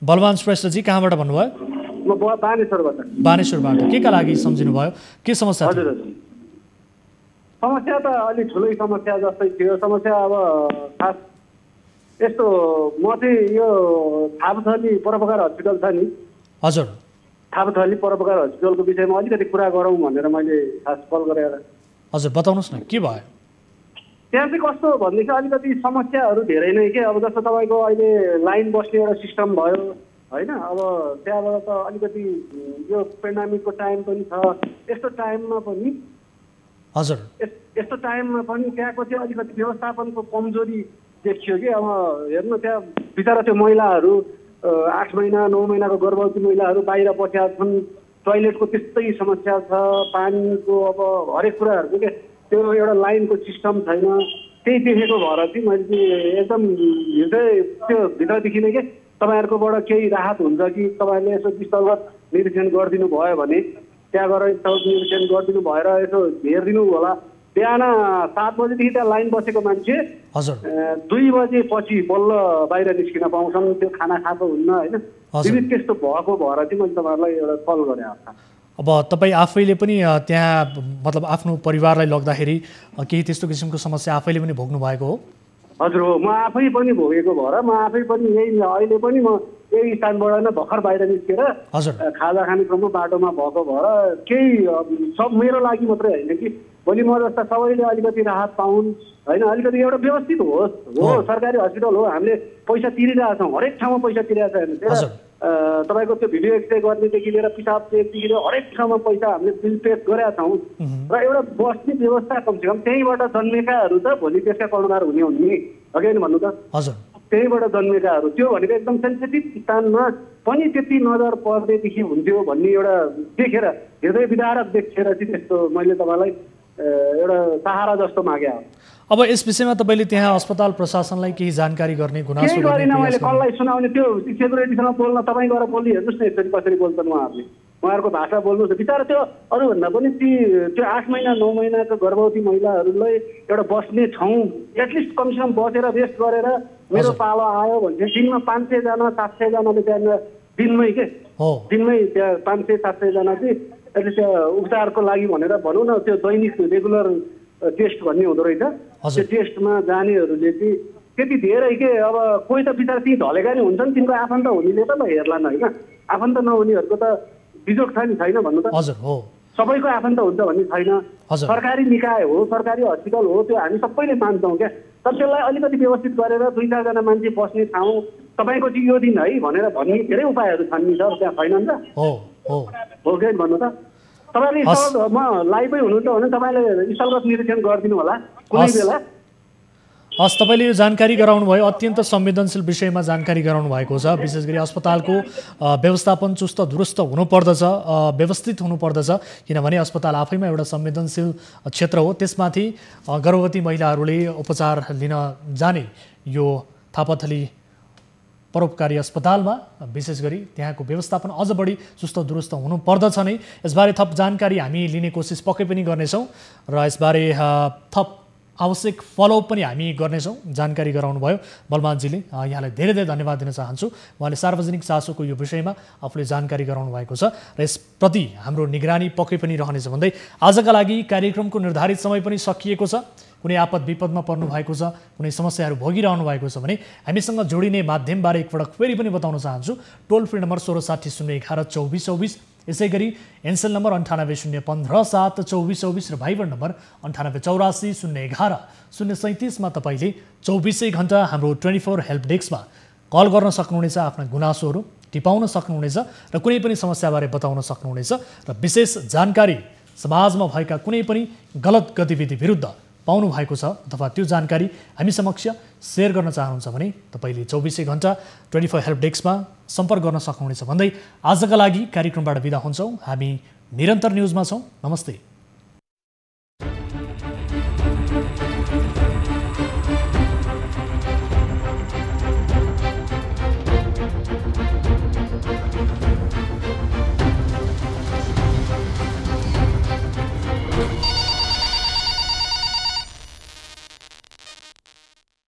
बलवान श्रेष्ठजी, कहाँबाट भन्नुभयो? म बानेश्वरबाट। बानेश्वरबाट के का लागि सम्झिनुभयो, के समस्या? हजुर हजुर, समस्या त अलि ठुलै समस्या जस्तै थियो। समस्या अब खास यस्तो, म चाहिँ यो थापथली परोपकार हस्पिटल छ नि, हजुर, थापथली परोपकार हस्पिटलको विषयमा अलिकति कुरा गरौँ भनेर मैले खास कल गरेर। हजुर बताउनुहोस् न, के भयो त्यहाँ चाहिँ? कस्तो भनेदेखि अलिकति समस्याहरू धेरै नै के, अब जस्तो तपाईँको अहिले लाइन बस्ने एउटा सिस्टम भयो होइन। अब त्यहाँबाट त अलिकति यो पेन्डामिकको टाइम पनि छ, यस्तो टाइममा पनि हजुर यस्तो टाइममा पनि त्यहाँको चाहिँ अलिकति व्यवस्थापनको कमजोरी देखियो कि। अब हेर्नु, त्यहाँ बिचरा त्यो महिलाहरू 8 महिना 9 महिनाको गर्भवती महिलाहरू बाहिर बसेका छन्, टोइलेटको त्यस्तै समस्या छ, पानीको अब हरेक कुराहरूको के त्यो एउटा लाइनको सिस्टम छैन। त्यही देखेको भएर चाहिँ मैले चाहिँ एकदम हिजै त्यो भित्रदेखि नै के तपाईँहरूकोबाट केही राहत हुन्छ कि तपाईँहरूले यसो स्थलगत निरीक्षण गरिदिनु भयो भने त्यहाँ गएर स्थलगत निरीक्षण गरिदिनु भएर यसो हेरिदिनु होला। बिहान 7 बजेदेखि त्यहाँ लाइन बसेको मान्छे 2 बजेपछि बल्ल बाहिर निस्किन पाउँछन्, त्यो खाना खाएको हुन्न होइन। विविध त्यस्तो भएको भएर चाहिँ मैले तपाईँहरूलाई एउटा कल गरेँ। अब तपाईँ आफैले पनि त्यहाँ मतलब आफ्नो परिवारलाई लग्दाखेरि केही त्यस्तो किसिमको समस्या आफैले पनि भोग्नु भएको हो? हजुर हो, म आफै पनि भोगेको भएर म आफै पनि यही अहिले पनि म यही स्थानबाट नै भर्खर बाहिर निस्केर खाजा खाने क्रममा बाटोमा भएको भएर केही सब मेरो लागि मात्रै होइन कि भोलि म जस्ता सबैले अलिकति राहत पाउन् होइन, अलिकति एउटा व्यवस्थित होस्। हो सरकारी हस्पिटल हो, हामीले पैसा तिरिरहेका छौँ, हरेक ठाउँमा पैसा तिरिरहेको छ हेर्नु। तपाईँको त्यो भिडियो एक्सरे गर्नेदेखि लिएर पिसाब चेकदेखि लिएर हरेक ठाउँमा पैसा हामीले बिल पे गरेका छौँ र एउटा बस्ने व्यवस्था कमसेकम त्यहीँबाट जन्मेकाहरू त भोलि त्यसका कर्णधार हुने हुन् नि, अघि नै भन्नु त। हजुर, त्यहीँबाट जन्मेकाहरू त्यो भनेको एकदम सेन्सिटिभ स्थानमा पनि त्यति नजर पर्नेदेखि हुन्थ्यो भन्ने एउटा देखेर हृदय विदारक देखेर चाहिँ त्यस्तो मैले तपाईँलाई एउटा सहारा जस्तो मागे हो। अब यस विषयमा तपाईँले त्यहाँ अस्पताल प्रशासनलाई केही जानकारी गर्ने गुनासो गर्ने मैले कसलाई सुनाउने त्यो सेक्युरिटीसँग बोल्न तपाईँ गएर बोली हेर्नुहोस् न यसरी कसरी बोल्छन् उहाँहरूले, उहाँहरूको भाषा बोल्नुहोस् न। बिचरा त्यो अरूभन्दा पनि त्यो 8 महिना 9 महिनाको गर्भवती महिलाहरूलाई एउटा बस्ने ठाउँ एटलिस्ट कमसेकम बसेर रेस्ट गरेर मेरो पालो आयो भने दिनमा 500 जना 700 जनाले त्यहाँ दिनमै दिनमै त्यहाँ 500 700 जना चाहिँ एटलिस्ट उपचारको लागि भनेर भनौँ न, त्यो दैनिक रेगुलर टेस्ट भन्ने हुँदो रहेछ। त्यो टेस्टमा जानेहरूले चाहिँ त्यति धेरै के अब कोही त बिचरा ती ढलेका नि हुन्छन्, तिनको आफन्त हुनेले त हेर्लान् होइन, आफन्त नहुनेहरूको त बिजोग छ नि, छैन भन्नु त। हजुर हो, सबैको आफन्त हुन्छ भन्ने छैन। सरकारी निकाय हो, सरकारी हस्पिटल हो, त्यो हामी सबैले मान्छौँ क्या। तर त्यसलाई अलिकति व्यवस्थित गरेर 2-4 जना मान्छे बस्ने ठाउँ तपाईँको चाहिँ यो दिन है भनेर भन्ने धेरै उपायहरू छन् नि सर, त्यहाँ छैनन् त? हो के भन्नु त? तपाईँले म लाइभै हुनुहुन्छ भने तपाईँले स्थलगत निरीक्षण गरिदिनु होला कुनै बेला। हस्, तपाईँले यो जानकारी गराउनु भयो, अत्यन्त संवेदनशील विषयमा जानकारी गराउनु भएको छ। विशेष गरी अस्पतालको व्यवस्थापन चुस्त दुरुस्त हुनुपर्दछ, व्यवस्थित हुनुपर्दछ, किनभने अस्पताल आफैमा एउटा संवेदनशील क्षेत्र हो। त्यसमाथि गर्भवती महिलाहरूले उपचार लिन जाने यो थापाथली परोपकारी अस्पतालमा विशेष गरी त्यहाँको व्यवस्थापन अझ बढी चुस्त दुरुस्त हुनुपर्दछ नै। यसबारे थप जानकारी हामी लिने कोसिस पक्कै पनि गर्नेछौँ र यसबारे थप आवश्यक फलोअप पनि हामी गर्नेछौँ। जानकारी गराउनु भयो बलमानजीले, यहाँलाई धेरै धेरै धन्यवाद दिन चाहन्छु। उहाँले सार्वजनिक चासोको यो विषयमा आफूले जानकारी गराउनु भएको छ र यसप्रति हाम्रो निगरानी पक्कै पनि रहनेछ भन्दै आजका लागि कार्यक्रमको निर्धारित समय पनि सकिएको छ। कुनै आपद विपदमा पर्नु भएको छ, कुनै समस्याहरू भोगिरहनु भएको छ भने हामीसँग जोडिने माध्यमबारे एकपटक फेरि पनि बताउन चाहन्छु। टोल फ्री नम्बर 1660 011 2424, यसै गरी एनसेल नम्बर 9801572424 र भाइबर नम्बर 9884 011 037मा तपाईँले 24 घण्टा हाम्रो 24 हेल्प डेस्कमा कल गर्न सक्नुहुनेछ। आफ्ना गुनासोहरू टिपाउन सक्नुहुनेछ र कुनै पनि समस्याबारे बताउन सक्नुहुनेछ र विशेष जानकारी समाजमा भएका कुनै पनि गलत गतिविधि विरुद्ध पाउनु भएको छ अथवा त्यो जानकारी हामी समक्ष सेयर गर्न चाहनुहुन्छ भने तपाईँले 24 घण्टा 24 हेल्प डेस्कमा सम्पर्क गर्न सक्नुहुनेछ भन्दै आजका लागि कार्यक्रमबाट बिदा हुन्छौँ। हामी निरन्तर न्युजमा छौँ। नमस्ते।